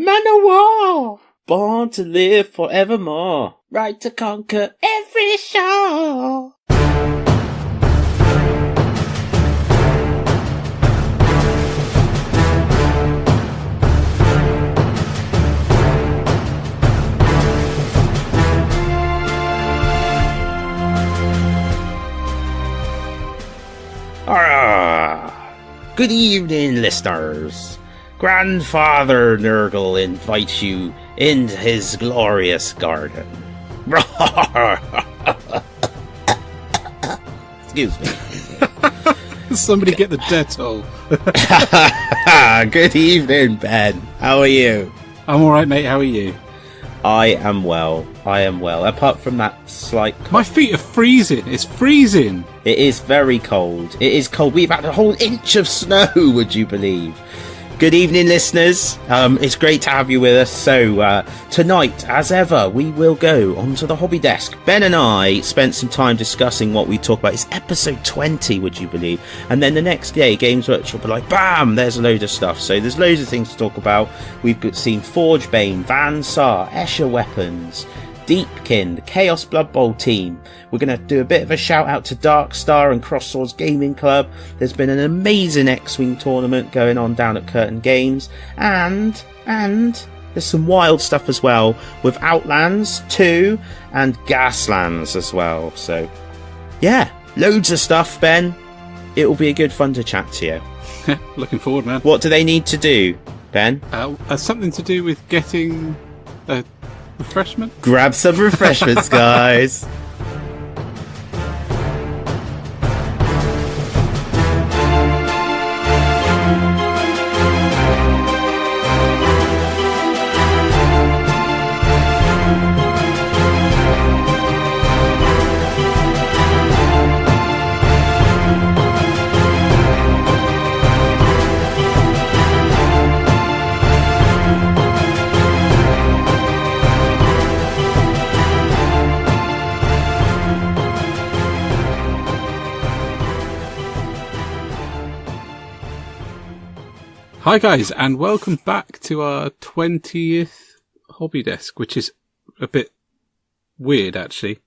Man of war, born to live forevermore, right to conquer every shore. Good evening, listeners. Grandfather Nurgle invites you into his glorious garden. Excuse me. Somebody get the Dettol. Good evening, Ben. How are you? I'm alright, mate. How are you? I am well. Apart from that slight cold. My feet are freezing. It's freezing. It is very cold. It is cold. We've had a whole inch of snow, would you believe? Good evening, listeners. It's great to have you with us. So, tonight, as ever, we will go onto the hobby desk. Ben and I spent some time discussing what we talk about. It's episode 20, would you believe? And then the next day, Games Workshop were like, bam, there's a load of stuff. So there's loads of things to talk about. We've seen forgebane, Van Saar, Escher weapons, Deepkin, the Chaos Bloodbowl team. We're going to do a bit of a shout out to Darkstar and Cross Swords Gaming Club. There's been an amazing Xwing tournament going on down at Curtain Games. And there's some wild stuff as well with Outlands 2 and Gaslands as well. So, yeah, loads of stuff, Ben. It will be a good fun to chat to you. Looking forward, man. What do they need to do, Ben? Something to do with getting refreshment? Grab some refreshments, guys. Hi guys, and welcome back to our 20th hobby desk, which is a bit weird actually.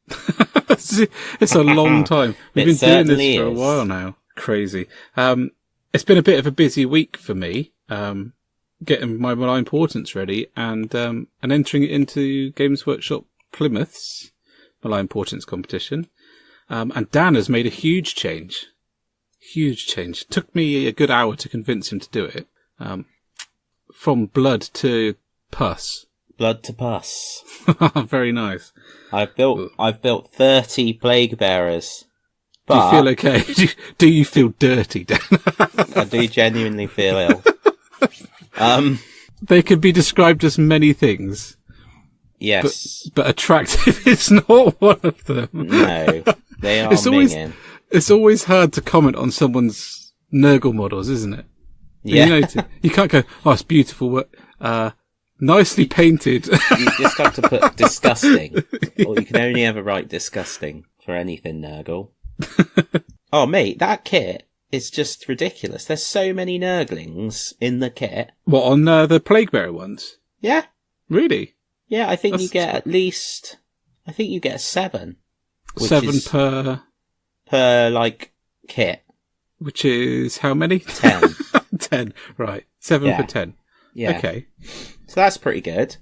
It's a long time. We've been doing this for a while now. Crazy. It's been a bit of a busy week for me, getting my Malign portents ready and entering it into Games Workshop Plymouth's Malign portents competition. And Dan has made a huge change. Huge change. Took me a good hour to convince him to do it. From blood to pus. Blood to pus. Very nice. I've built 30 plague bearers. Do you feel okay? Do you feel dirty, Dan? I do genuinely feel ill. They could be described as many things. Yes. But attractive is not one of them. No. They are minging. It's always hard to comment on someone's Nurgle models, isn't it? Yeah. You can't go, oh, it's beautiful work. Nicely painted. You just got to put disgusting. Or you can only ever write disgusting for anything Nurgle. Oh, mate, that kit is just ridiculous. There's so many Nurglings in the kit. What, on the Plaguebearer ones? Yeah. Really? Yeah, I think you get at least... I think you get 7. 7 per, like, kit. Which is how many? 10. 10, right. 7 for 10. Yeah. Okay. So that's pretty good,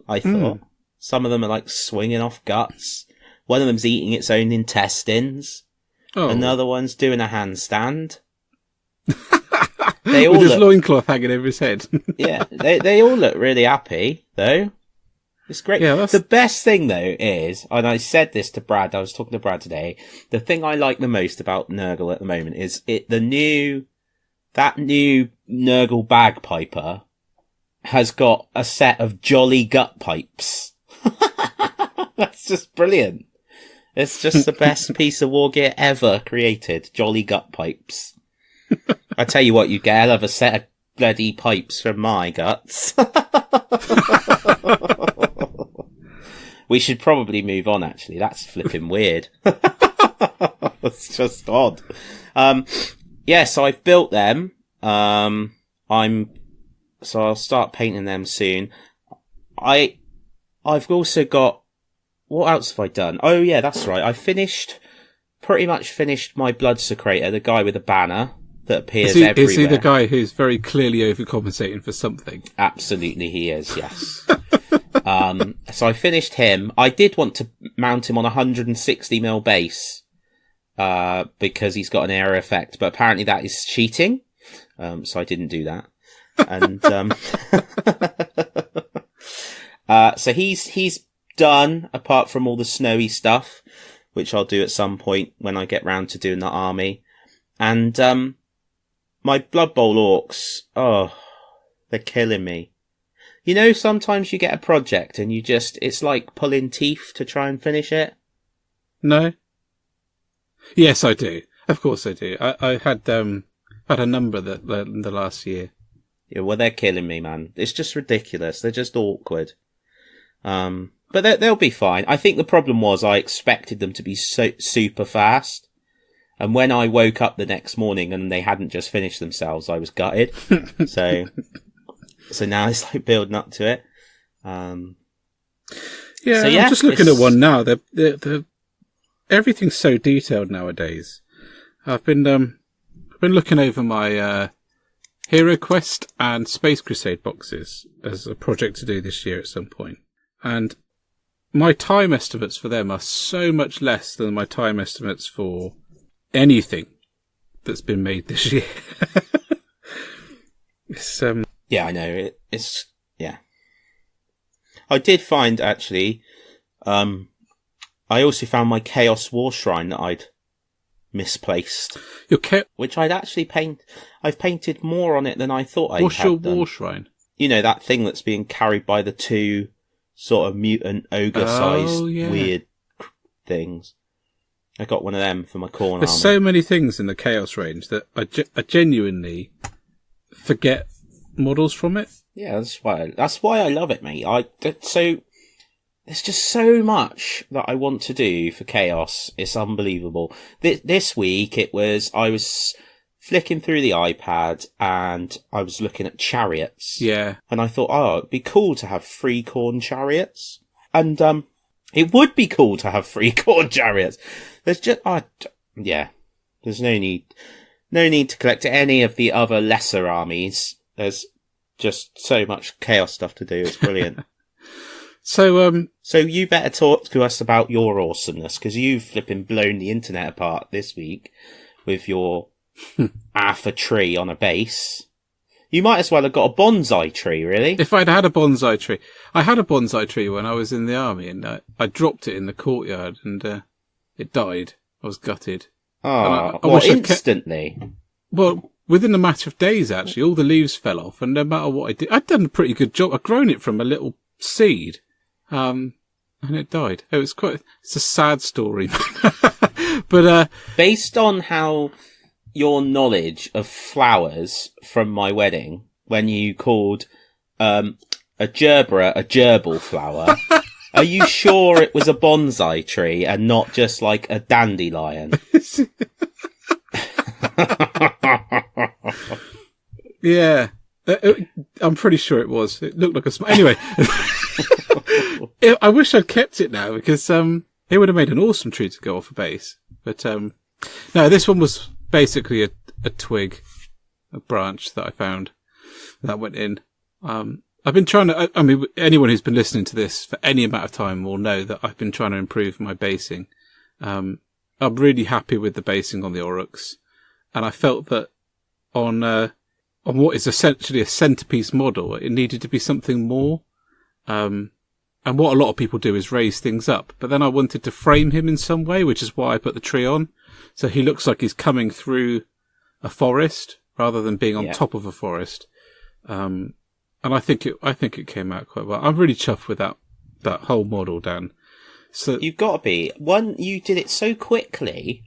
I thought. Some of them are like swinging off guts. One of them's eating its own intestines. Oh. Another one's doing a handstand. They all with his loincloth hanging over his head. Yeah, they all look really happy, though. It's great. Yeah, the best thing, though, is, and I said this to Brad, I was talking to Brad today, the thing I like the most about Nurgle at the moment is that new Nurgle bagpiper has got a set of jolly gut pipes. That's just brilliant. It's just the best piece of war gear ever created. Jolly gut pipes. I tell you what, you get a hell of a set of bloody pipes from my guts. We should probably move on, actually. That's flipping weird. That's just odd. Yeah, so I've built them. I'm So I'll start painting them soon. I've also got, what else have I done? Oh yeah, that's right. I pretty much finished my Blood Secretor, the guy with the banner that appears everywhere. Is he the guy who's very clearly overcompensating for something? Absolutely he is, yes. So I finished him. I did want to mount him on 160mm base, because he's got an area effect, but apparently that is cheating. So I didn't do that. And, so he's done, apart from all the snowy stuff, which I'll do at some point when I get round to doing the army. And, my Bloodbowl orcs, they're killing me. You know, sometimes you get a project and it's like pulling teeth to try and finish it. No. Yes, I do. Of course I do. I had a number in the last year. Yeah, well, they're killing me, man. It's just ridiculous. They're just awkward. But they'll be fine. I think the problem was I expected them to be super fast. And when I woke up the next morning and they hadn't just finished themselves, I was gutted. So now it's like building up to it. I'm just looking at one now. They're everything's so detailed nowadays. I've been looking over my Hero Quest and Space Crusade boxes as a project to do this year at some point. And my time estimates for them are so much less than my time estimates for anything that's been made this year. It's yeah, I know. Yeah. I did find, actually, I also found my Chaos War Shrine that I'd misplaced. Which I'd actually I've painted more on it than I thought I had. What's your War Shrine? You know, that thing that's being carried by the two sort of mutant ogre-sized weird things. I got one of them for my corn There's army. so many things in the Chaos range that I genuinely forget models from it. Yeah, that's why I love it, mate. So there's just so much that I want to do for Chaos. It's unbelievable. This week I was flicking through the iPad and I was looking at chariots. Yeah. And I thought, it'd be cool to have free corn chariots. And it would be cool to have free corn chariots. There's just there's no need to collect any of the other lesser armies. There's just so much Chaos stuff to do. It's brilliant. So you better talk to us about your awesomeness, because you've flipping blown the internet apart this week with your half a tree on a base. You might as well have got a bonsai tree, really. If I'd had a bonsai tree. I had a bonsai tree when I was in the army, and I dropped it in the courtyard, and it died. I was gutted. Oh, well, instantly? Well, within a matter of days, actually. All the leaves fell off, and no matter what I did, I'd done a pretty good job. I'd grown it from a little seed, and it died. It's a sad story. But based on how your knowledge of flowers from my wedding, when you called a gerbera a gerbil flower, are you sure it was a bonsai tree and not just like a dandelion? Yeah, I'm pretty sure it was. It looked like a anyway. I wish I'd kept it now, because it would have made an awesome tree to go off a base. But no, this one was basically a twig, a branch that I found that went in. I've been trying to, I mean, anyone who's been listening to this for any amount of time will know that I've been trying to improve my basing. I'm really happy with the basing on the Aurochs, and I felt that on what is essentially a centerpiece model, it needed to be something more. And what a lot of people do is raise things up, but then I wanted to frame him in some way, which is why I put the tree on. So he looks like he's coming through a forest rather than being on top of a forest. And I think it came out quite well. I'm really chuffed with that whole model, Dan. So you've got to be. You did it so quickly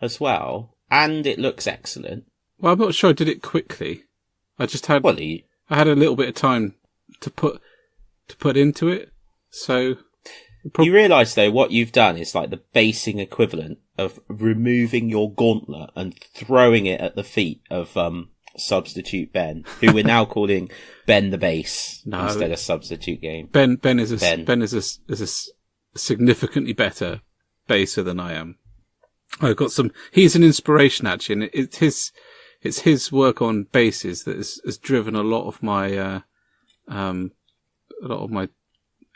as well, and it looks excellent. Well, I'm not sure I did it quickly. I just had I had a little bit of time to put into it. So you realise though what you've done is like the basing equivalent of removing your gauntlet and throwing it at the feet of substitute Ben, who we're now calling Ben the Base instead of substitute game. Ben is a significantly better baser than I am. I've got he's an inspiration actually, and it's his work on bases that has driven a lot of my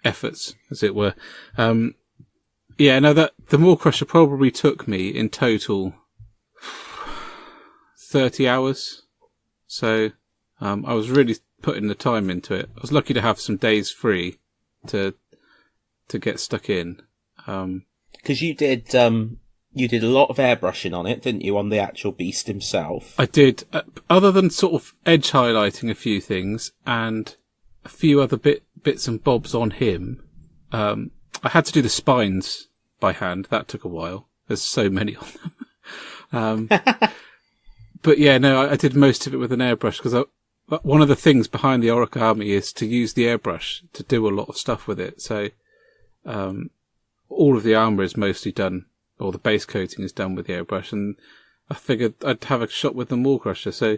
efforts, as it were. That the MawKrusha probably took me in total 30 hours. So, I was really putting the time into it. I was lucky to have some days free to get stuck in. 'Cause you did a lot of airbrushing on it, didn't you, on the actual beast himself? I did, other than sort of edge highlighting a few things and a few other bits and bobs on him. I had to do the spines by hand. That took a while. There's so many of them. But yeah, no, I did most of it with an airbrush because one of the things behind the Orc army is to use the airbrush to do a lot of stuff with it. So, all of the armour is mostly done, or the base coating is done with the airbrush, and I figured I'd have a shot with the MawKrusha, so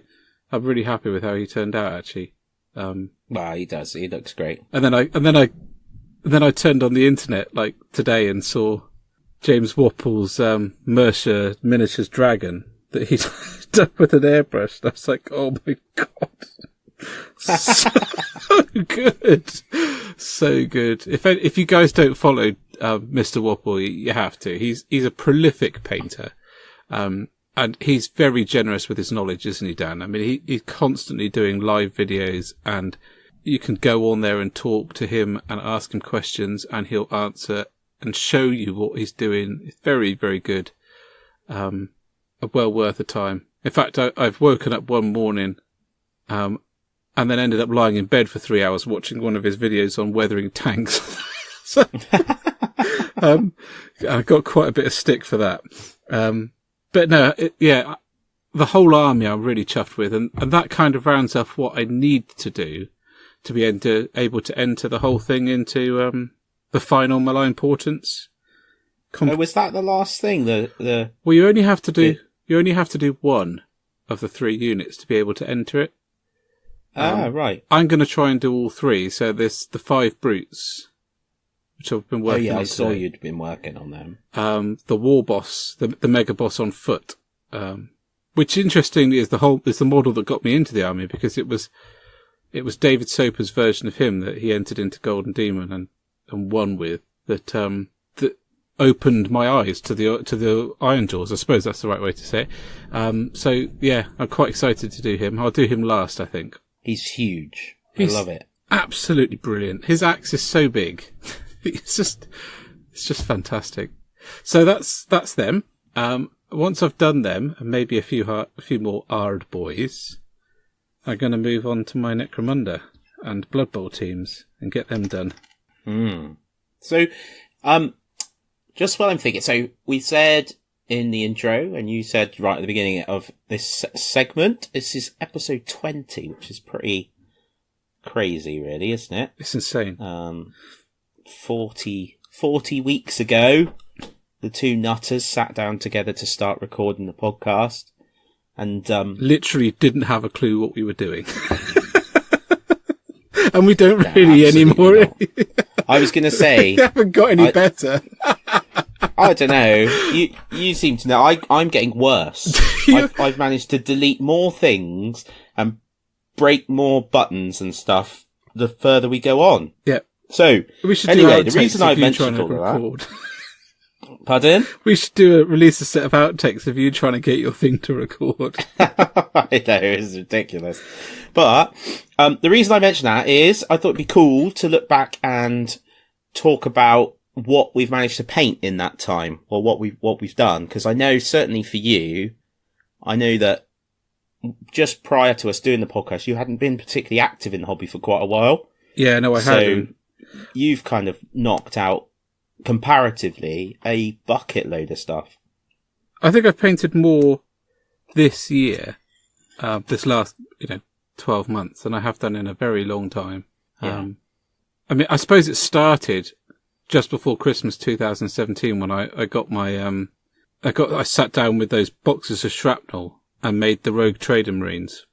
I'm really happy with how he turned out actually. Well, he does. He looks great. And then I turned on the internet like today and saw James Wapple's Mercia miniatures dragon that he'd done with an airbrush. And I was like, oh my god, so good, so good. If you guys don't follow Mr. Wapple, you have to. He's a prolific painter, and he's very generous with his knowledge, isn't he, Dan? I mean, he's constantly doing live videos, and you can go on there and talk to him and ask him questions, and he'll answer and show you what he's doing. It's very, very good. Well worth the time. In fact, I've woken up one morning, and then ended up lying in bed for 3 hours watching one of his videos on weathering tanks. So, I got quite a bit of stick for that. But no, the whole army I'm really chuffed with, and that kind of rounds off what I need to do to be able to enter the whole thing into the final malign portents. Was that the last thing? Well, you only have to do one of the 3 units to be able to enter it. Right. I'm going to try and do all 3. So there's the 5 brutes, which I've been working on. I saw you'd been working on them. The war boss, the mega boss on foot, which interestingly is the model that got me into the army, because it was David Soper's version of him that he entered into Golden Demon and won with, that opened my eyes to the Iron Jaws. I suppose that's the right way to say it. So yeah, I'm quite excited to do him. I'll do him last, I think. He's huge. I love it. Absolutely brilliant. His axe is so big. It's just fantastic. So that's them. Once I've done them, and maybe a few more Ard boys, I'm going to move on to my Necromunda and Bloodbowl teams and get them done. So, just while I'm thinking, so we said in the intro, and you said right at the beginning of this segment, this is episode 20, which is pretty crazy, really, isn't it? It's insane. 40 weeks ago, the 2 nutters sat down together to start recording the podcast, and literally didn't have a clue what we were doing. And we don't really anymore. I was going to say, we haven't got any better. I don't know. You seem to know. I'm getting worse. I've managed to delete more things and break more buttons and stuff the further we go on. Yeah. So, anyway, the reason I've mentioned all of that... Pardon? We should release a set of outtakes of you trying to get your thing to record. I know, it's ridiculous. But the reason I mention that is I thought it'd be cool to look back and talk about what we've managed to paint in that time, or what we've done. Because I know, certainly for you, I know that just prior to us doing the podcast, you hadn't been particularly active in the hobby for quite a while. Yeah, no, I hadn't. So you've kind of knocked out, comparatively, a bucket load of stuff. I think I've painted more this year, this last 12 months, than I have done in a very long time. Yeah. I mean, I suppose it started just before Christmas 2017 when I got my I sat down with those boxes of shrapnel and made the Rogue Trader Marines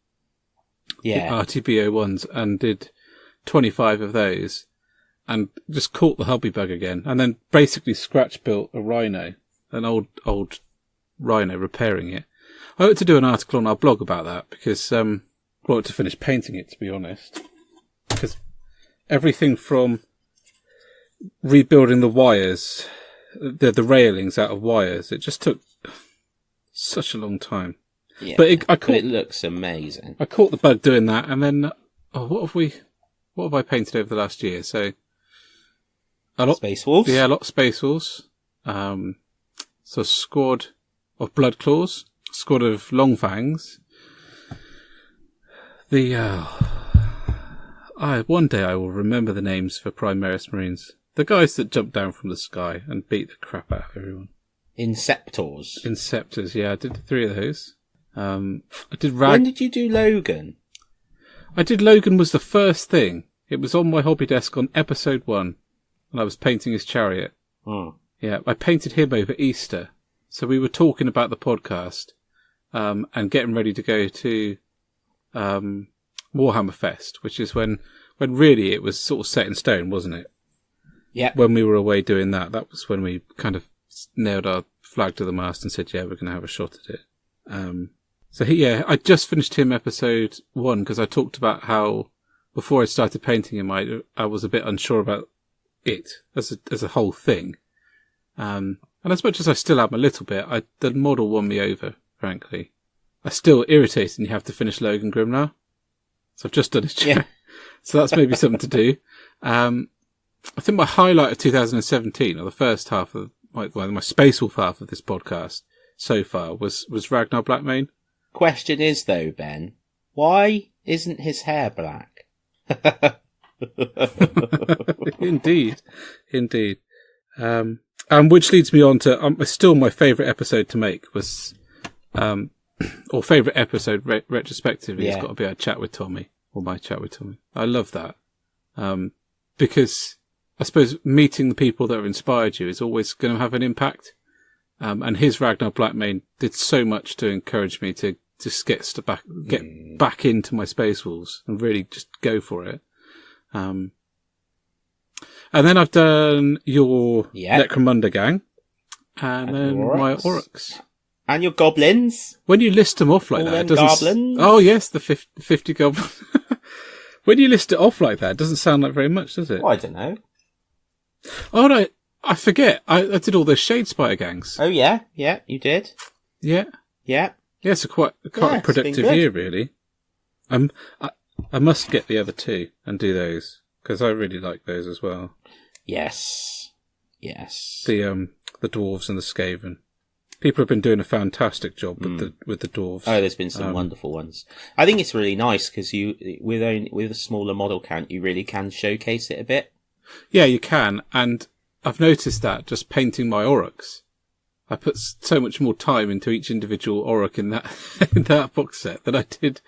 Yeah. RTB01s, and did 25 of those, and just caught the hobby bug again, and then basically scratch built a rhino, an old rhino, repairing it. I ought to do an article on our blog about that, because I ought to finish painting it, to be honest. Because everything from rebuilding the wires, the railings out of wires, it just took such a long time. Yeah, but it looks amazing. I caught the bug doing that, and then what have I painted over the last year? So a lot Space Wolves. Yeah, a lot of Space Wolves. So a squad of Blood Claws, a squad of Long Fangs. One day I will remember the names for Primaris Marines. The guys that jump down from the sky and beat the crap out of everyone. Inceptors, yeah, I did 3 of those. I did When did you do Logan? I did Logan was the first thing. It was on my hobby desk on episode 1, and I was painting his chariot. Oh. Yeah, I painted him over Easter. So we were talking about the podcast, and getting ready to go to Warhammer Fest, which is when really it was sort of set in stone, wasn't it? Yeah. When we were away doing that was when we kind of nailed our flag to the mast and said, yeah, we're going to have a shot at it. So I just finished him episode 1, because I talked about how before I started painting him, I was a bit unsure about it as a whole thing. And as much as I still am a little bit, the model won me over, frankly. I'm still irritated and you have to finish Logan Grimnar. So I've just done his chair. Yeah. So that's maybe something to do. I think my highlight of 2017, or the first half of my Space Wolf half of this podcast so far, was Ragnar Blackmane. Question is though, Ben, why isn't his hair black? Indeed. Which leads me on to still my favourite episode to make was, or favourite episode retrospectively has got to be our chat with Tommy, or my chat with Tommy. I love that, because I suppose meeting the people that have inspired you is always going to have an impact. And his Ragnar Blackmane did so much to encourage me to just get back into my Space Wolves and really just go for it. And then I've done your Necromunda gang, and then my Aurochs. And your goblins. When you list them off like that, it doesn't... goblins. Oh yes, the 50 goblins. When you list it off like that, it doesn't sound like very much, does it? Well, I don't know. Oh no, I forget. I did all those Shadespire gangs. Oh yeah, you did. Yeah. Yeah, so quite a productive year, really. I must get the other 2 and do those, because I really like those as well. Yes. The dwarves and the Skaven. People have been doing a fantastic job with the dwarves. Oh, there's been some wonderful ones. I think it's really nice because with a smaller model count, you really can showcase it a bit. Yeah, you can, and I've noticed that just painting my Aurochs. I put so much more time into each individual Auroch in that box set than I did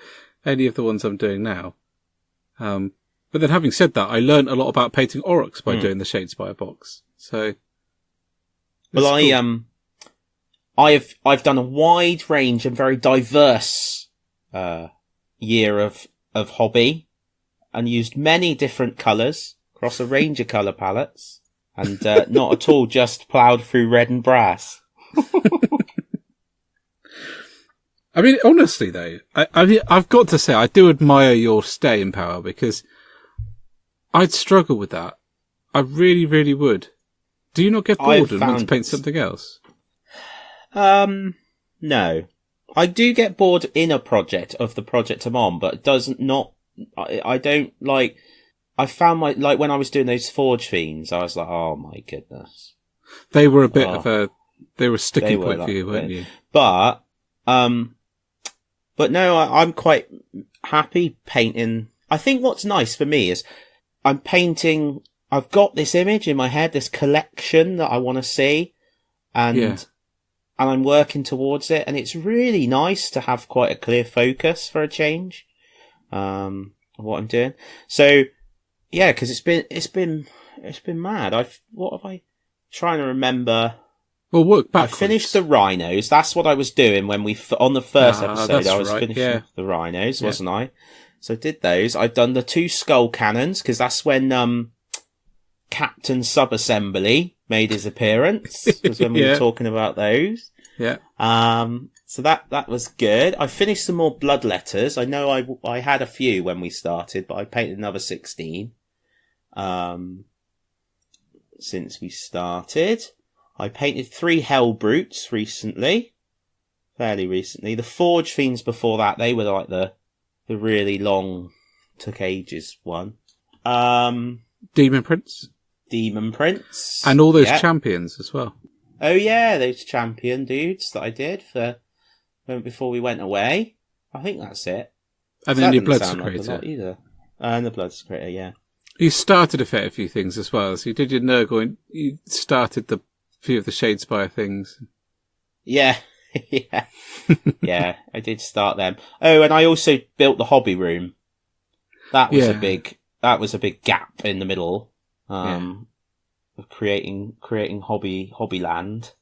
any of the ones I'm doing now. But then having said that, I learned a lot about painting Aurochs by doing the Shadespire box. So, well, cool. I've done a wide range and very diverse year of hobby, and used many different colours across a range of colour palettes, and not at all just ploughed through red and brass. I mean, honestly though, I've got to say I do admire your staying power, because I'd struggle with that. I really, really would. Do you not get bored and want to paint something else? No. I do get bored in a project of the project I'm on, but I don't like, I found when I was doing those Forge Fiends, I was like, oh my goodness. They were a bit of they were a sticking point for you, weren't you? But no, I'm quite happy painting. I think what's nice for me is I'm painting, I've got this image in my head, this collection that I want to see, and I'm working towards it, and it's really nice to have quite a clear focus for a change, of what I'm doing. So, yeah, because it's been mad. Trying to remember. Well, work backwards. I finished the rhinos. That's what I was doing when on the first episode. I was finishing the rhinos, wasn't I? So I did those. I've done the 2 skull cannons, because that's when Captain Subassembly made his appearance, was when we were talking about those. Yeah. So that was good. I finished some more bloodletters. I know I had a few when we started, but I painted another 16 since we started. I painted 3 Hell Brutes fairly recently. The Forge Fiends before that, they were like the really long, took ages one. Demon Prince. And all those champions as well. Oh yeah, those champion dudes that I did before we went away. I think that's it. And then your Blood Secretor. Either. And the Blood Secretor, yeah. You started a fair few things as well. So you did your Nurgle, you started the few of the Shadespire things. Yeah. Yeah. Yeah, I did start them. Oh, and I also built the hobby room. That was a big gap in the middle. Of creating hobby land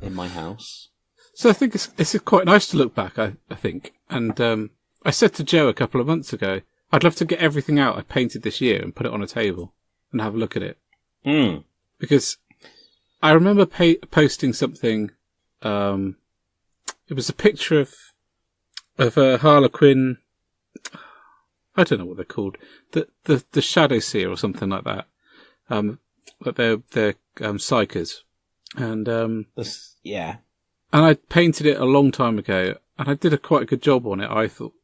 in my house. So I think it's quite nice to look back, I think. And I said to Joe a couple of months ago, I'd love to get everything out I painted this year and put it on a table and have a look at it. Because I remember posting something, it was a picture of a Harlequin, I don't know what they're called, the Shadow Seer or something like that. But they're psychers. And, and I painted it a long time ago, and I did quite a good job on it, I thought.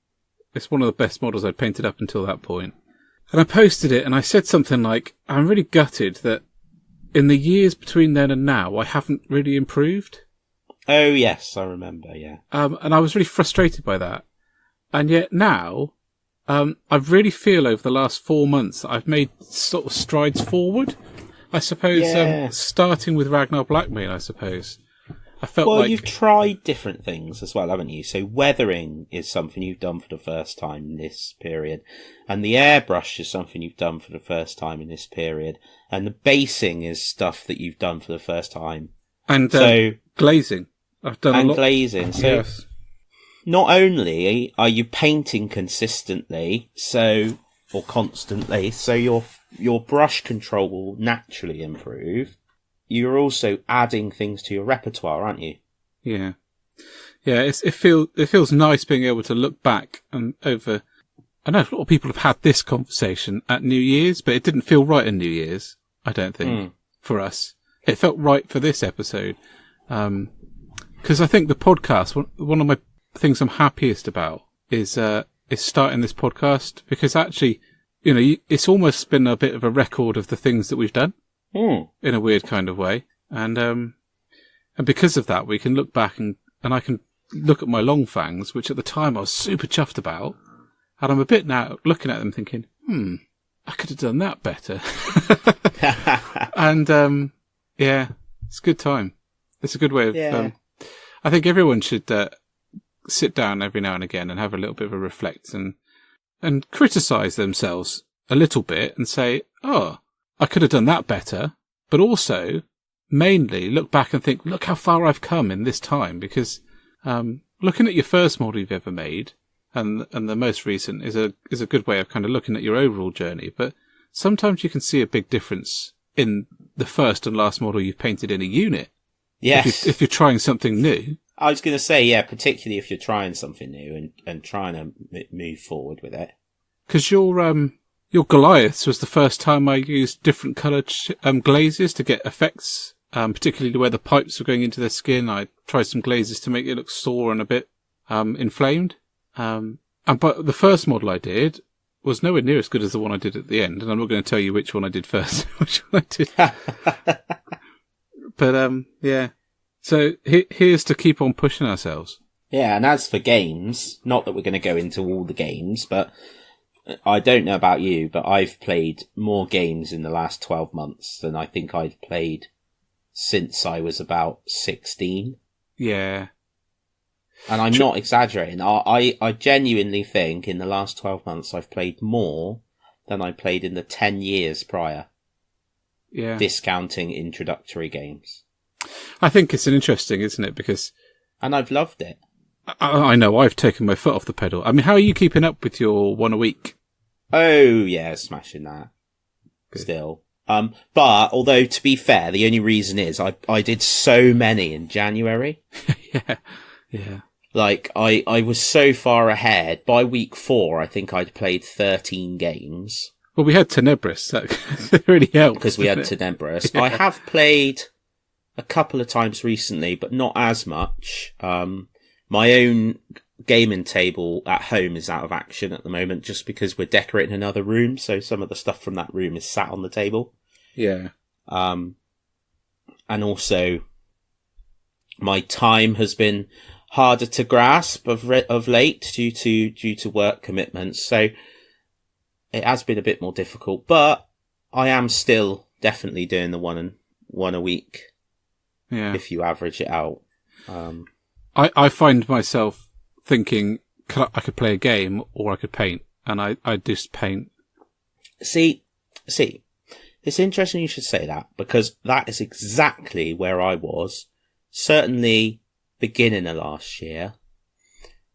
It's one of the best models I'd painted up until that point. And I posted it, and I said something like, I'm really gutted that in the years between then and now, I haven't really improved. Oh, yes, I remember, yeah. And I was really frustrated by that. And yet now, I really feel over the last 4 months that I've made sort of strides forward. I suppose, starting with Ragnar Blackmane, I suppose. I felt well, you've tried different things as well, haven't you? So weathering is something you've done for the first time in this period. And the airbrush is something you've done for the first time in this period. And the basing is stuff that you've done for the first time. And glazing. I've done a lot. And glazing. So not only are you painting consistently, or constantly, so your brush control will naturally improve. You're also adding things to your repertoire, aren't you? Yeah. Yeah, it feels nice being able to look back and over. I know a lot of people have had this conversation at New Year's, but it didn't feel right at New Year's, I don't think, for us. It felt right for this episode. Because I think the podcast, one of my things I'm happiest about is starting this podcast, because actually, it's almost been a bit of a record of the things that we've done. In a weird kind of way. And because of that, we can look back and I can look at my long fangs, which at the time I was super chuffed about. And I'm a bit now looking at them thinking, I could have done that better. And, it's a good time. It's a good way of, I think everyone should, sit down every now and again and have a little bit of a reflect and criticize themselves a little bit and say, I could have done that better, but also mainly look back and think, look how far I've come in this time, because looking at your first model you've ever made and the most recent is a good way of kind of looking at your overall journey. But sometimes you can see a big difference in the first and last model you've painted in a unit. Yes. If you're trying something new. I was going to say, particularly if you're trying something new and trying to move forward with it. Because your Goliaths was the first time I used different coloured glazes to get effects, particularly where the pipes were going into their skin. I tried some glazes to make it look sore and a bit inflamed. But the first model I did was nowhere near as good as the one I did at the end, and I'm not going to tell you which one I did first, which one I did. But so here's to keep on pushing ourselves. Yeah, and as for games, not that we're going to go into all the games, but I don't know about you, but I've played more games in the last 12 months than I think I've played since I was about 16. Yeah. And I'm not exaggerating. I genuinely think in the last 12 months I've played more than I played in the 10 years prior. Yeah. Discounting introductory games. I think it's interesting, isn't it? And I've loved it. I know, I've taken my foot off the pedal. I mean, how are you keeping up with your one a week? Oh, yeah, smashing that. Good. Still. But, although, to be fair, the only reason is I did so many in January. Yeah. Like, I was so far ahead. By week 4, I think I'd played 13 games. Well, we had Tenebris. That really helped. Because we had Tenebris. Yeah. I have played a couple of times recently, but not as much. My own gaming table at home is out of action at the moment just because we're decorating another room, so some of the stuff from that room is sat on the table. Yeah. And also, my time has been harder to grasp of late due to work commitments, so it has been a bit more difficult, but I am still definitely doing the one a week. Yeah. If you average it out. I find myself thinking I could play a game or I could paint, and I just paint. See, it's interesting you should say that, because that is exactly where I was, certainly beginning of last year,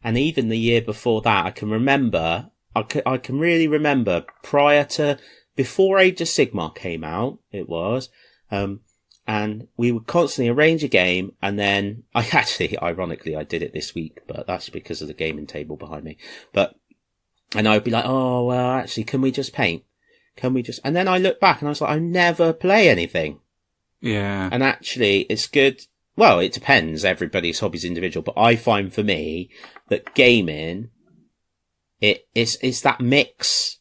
and even the year before that. I can really remember before Age of Sigmar came out, it was, and we would constantly arrange a game, and then ironically, I did it this week, but that's because of the gaming table behind me. And I'd be like, oh, well, actually, can we just paint? And then I look back and I was like, I never play anything. Yeah. And actually, it's good. Well, it depends. Everybody's hobby's individual, but I find for me that gaming, it's that mix.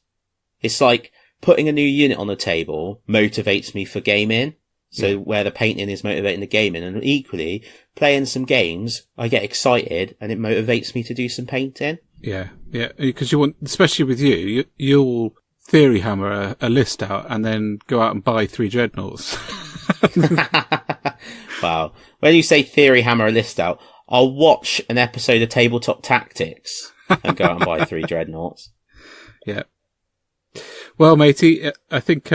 It's like putting a new unit on the table motivates me for gaming. So where the painting is motivating the gaming, and equally playing some games, I get excited and it motivates me to do some painting. Yeah. Because you want, especially with you'll theory hammer a list out and then go out and buy 3 dreadnoughts. Wow. When you say theory hammer a list out, I'll watch an episode of Tabletop Tactics and go out and buy 3 dreadnoughts. Yeah. Well, matey, I think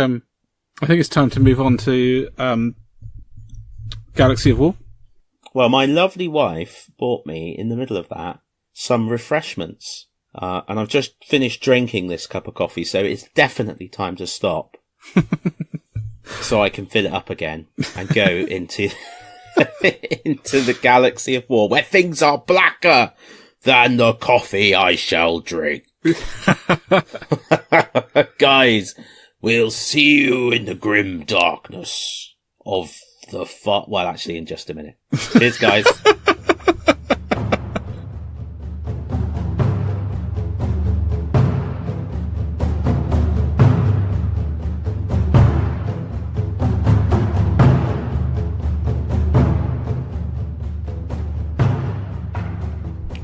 it's time to move on to Galaxy of War. Well, my lovely wife bought me, in the middle of that, some refreshments. And I've just finished drinking this cup of coffee, so it's definitely time to stop. So I can fill it up again and go into into the Galaxy of War, where things are blacker than the coffee I shall drink. Guys, we'll see you in the grim darkness of the well, actually, in just a minute. Cheers, guys.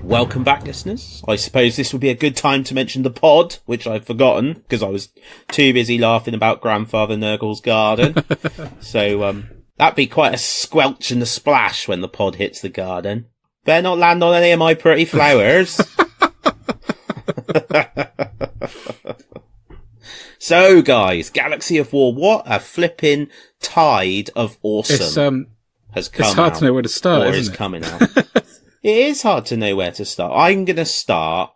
Welcome back, listeners. I suppose this would be a good time to mention the pod, which I've forgotten because I was too busy laughing about Grandfather Nurgle's garden. So that'd be quite a squelch and a splash when the pod hits the garden. Better not land on any of my pretty flowers. So, guys, Galaxy of War, what a flipping tide of awesome has come out. It's hard to know where to start, or is coming out. It is hard to know where to start. I'm going to start,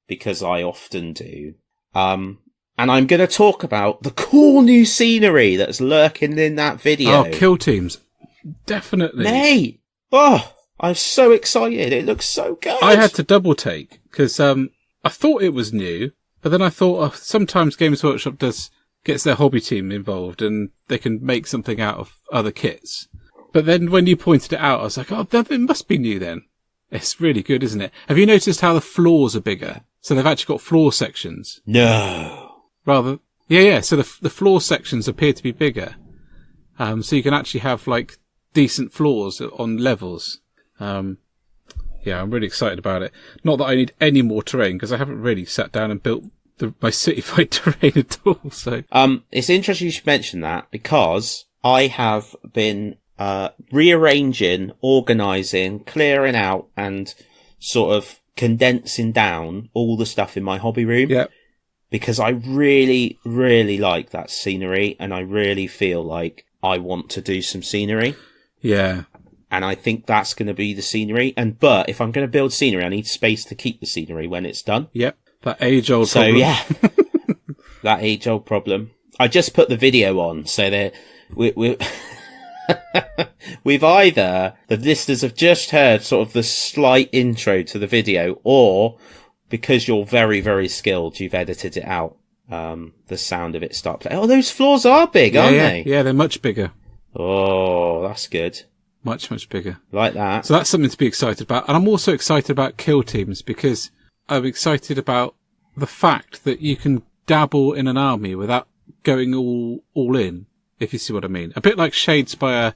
because I often do, and I'm going to talk about the cool new scenery that's lurking in that video. Oh, kill teams. Definitely. Mate! Oh, I'm so excited. It looks so good. I had to double take, because I thought it was new, but then I thought sometimes Games Workshop gets their hobby team involved, and they can make something out of other kits. But then when you pointed it out, I was like, oh, it must be new then. It's really good, isn't it? Have you noticed how the floors are bigger? So they've actually got floor sections. No. Yeah. So the floor sections appear to be bigger. So you can actually have like decent floors on levels. Yeah, I'm really excited about it. Not that I need any more terrain, because I haven't really sat down and built my cityfied terrain at all. So it's interesting you should mention that, because I have been rearranging, organising, clearing out, and sort of condensing down all the stuff in my hobby room. Yeah. Because I really, really like that scenery, and I really feel like I want to do some scenery. Yeah. And I think that's going to be the scenery. But if I'm going to build scenery, I need space to keep the scenery when it's done. Yep. That age-old problem. So, yeah. That age-old problem. I just put the video on, so we've either, the listeners have just heard sort of the slight intro to the video, or because you're very, very skilled, you've edited it out. The sound of it start playing. Oh, those floors are big, aren't they? Yeah, they're much bigger. Oh, that's good. Much, much bigger. Like that. So that's something to be excited about. And I'm also excited about kill teams, because I'm excited about the fact that you can dabble in an army without going all in, if you see what I mean. A bit like Shadespire,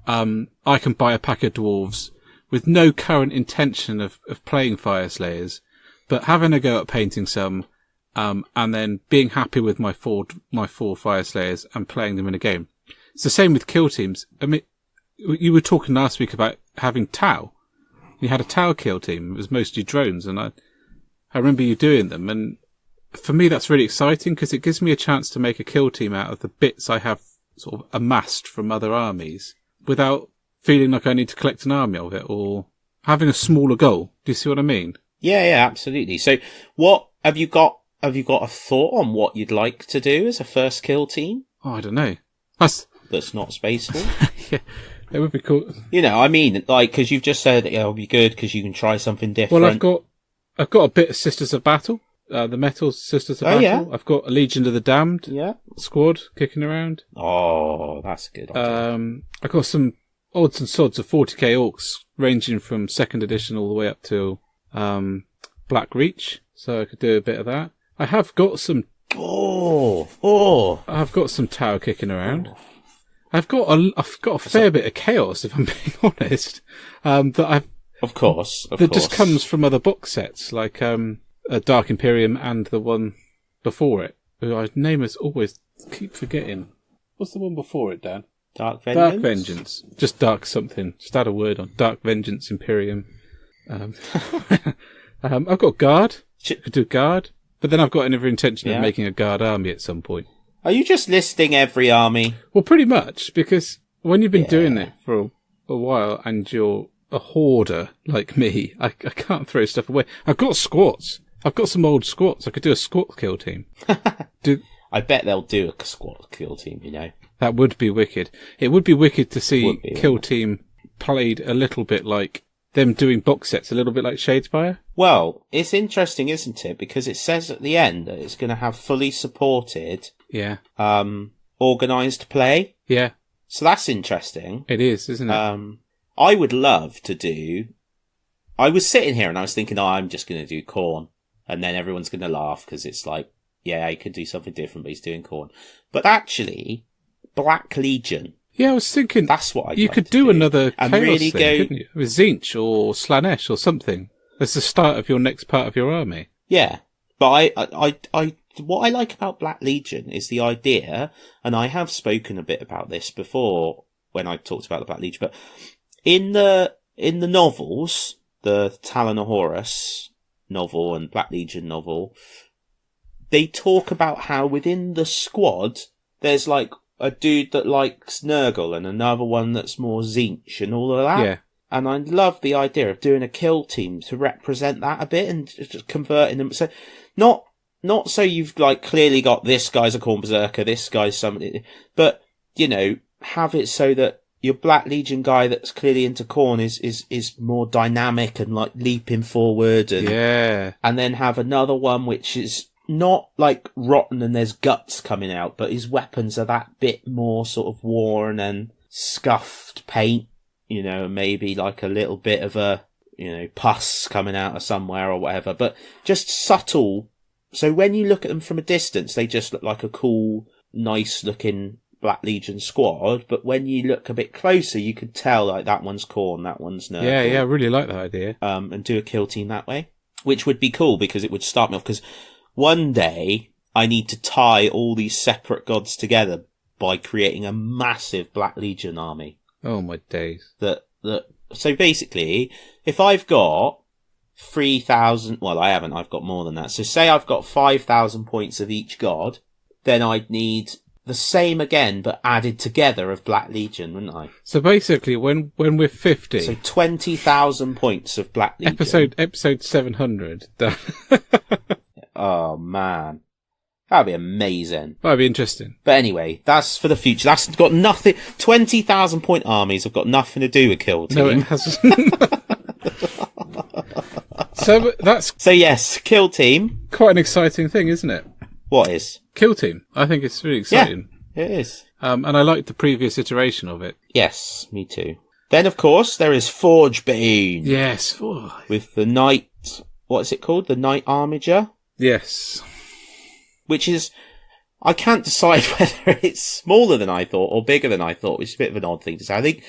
I can buy a pack of dwarves with no current intention of playing Fire Slayers, but having a go at painting some, and then being happy with my four Fire Slayers and playing them in a game. It's the same with kill teams. I mean, you were talking last week about having Tau. You had a Tau kill team. It was mostly drones, and I remember you doing them, and for me, that's really exciting because it gives me a chance to make a kill team out of the bits I have sort of amassed from other armies without feeling like I need to collect an army of it or having a smaller goal. Do you see what I mean? Yeah, absolutely. So what have you got a thought on what you'd like to do as a first kill team? Oh, I don't know. That's not spaceful. Yeah, it would be cool. You know, I mean, like, because you've just said it'll be good because you can try something different. Well, I've got a bit of Sisters of Battle. The Metal Sisters of Battle. Yeah. I've got a Legion of the Damned squad kicking around. Oh, that's a good idea. I've got some odds and sods of 40k orcs ranging from 2nd edition all the way up to Black Reach, so I could do a bit of that. I have got some... I've got some Tower kicking around. I've got a fair bit of chaos, if I'm being honest, that I've... Of course. Just comes from other box sets, like... Dark Imperium and the one before it, who I name is always keep forgetting. What's the one before it, Dan? Dark Vengeance? Dark Vengeance. Just Dark something. Just add a word on. Dark Vengeance Imperium. I've got Guard. I could do Guard. But then I've got every intention of making a Guard army at some point. Are you just listing every army? Well, pretty much, because when you've been doing it for a while and you're a hoarder like me, I can't throw stuff away. I've got squats. I've got some old squats. I could do a squat kill team. I bet they'll do a squat kill team, you know. That would be wicked. It would be wicked to see kill team played a little bit like them doing box sets, a little bit like Shadespire. Well, it's interesting, isn't it? Because it says at the end that it's going to have fully supported, organised play. Yeah. So that's interesting. It is, isn't it? I would love to do... I was sitting here and I was thinking, I'm just going to do Khorne. And then everyone's going to laugh because it's like, yeah, he could do something different, but he's doing Khorne. But actually, Black Legion. Yeah, I was thinking that's what you could do another Chaos really thing, couldn't you? With Tzeentch or Slaanesh or something. As the start of your next part of your army. Yeah, but I what I like about Black Legion is the idea, and I have spoken a bit about this before when I talked about the Black Legion. But in the novels, the Talon of Horus novel and Black Legion novel, they talk about how within the squad there's like a dude that likes Nurgle and another one that's more Tzeentch and all of that. Yeah. And I love the idea of doing a kill team to represent that a bit and just converting them. So not so you've like clearly got this guy's a Khorne Berserker, this guy's somebody, but you know, have it so that your Black Legion guy that's clearly into Khorne is more dynamic and like leaping forward and then have another one which is not like rotten and there's guts coming out, but his weapons are that bit more sort of worn and scuffed paint, you know, maybe like a little bit of a, you know, pus coming out of somewhere or whatever, but just subtle. So when you look at them from a distance, they just look like a cool, nice looking Black Legion squad, but when you look a bit closer, you could tell like that one's Khorne, that one's Nurgle. Yeah, I really like that idea. And do a kill team that way, which would be cool because it would start me off. Because one day I need to tie all these separate gods together by creating a massive Black Legion army. Oh my days! So basically, if I've got 3,000, well, I haven't. I've got more than that. So say I've got 5,000 points of each god, then I'd need the same again, but added together of Black Legion, wouldn't I? So basically, when we're 50... So 20,000 points of Black Legion. Episode 700. Oh, man. That'd be amazing. That'd be interesting. But anyway, that's for the future. That's got nothing... 20,000 point armies have got nothing to do with Kill Team. No, it hasn't. So yes, Kill Team. Quite an exciting thing, isn't it? What is? Kill Team. I think it's really exciting. Yeah, it is. And I like the previous iteration of it. Yes, me too. Then, of course, there is forgebane. Yes. With the Knight... What's it called? The Knight Armiger? Yes. Which is... I can't decide whether it's smaller than I thought or bigger than I thought, which is a bit of an odd thing to say. I think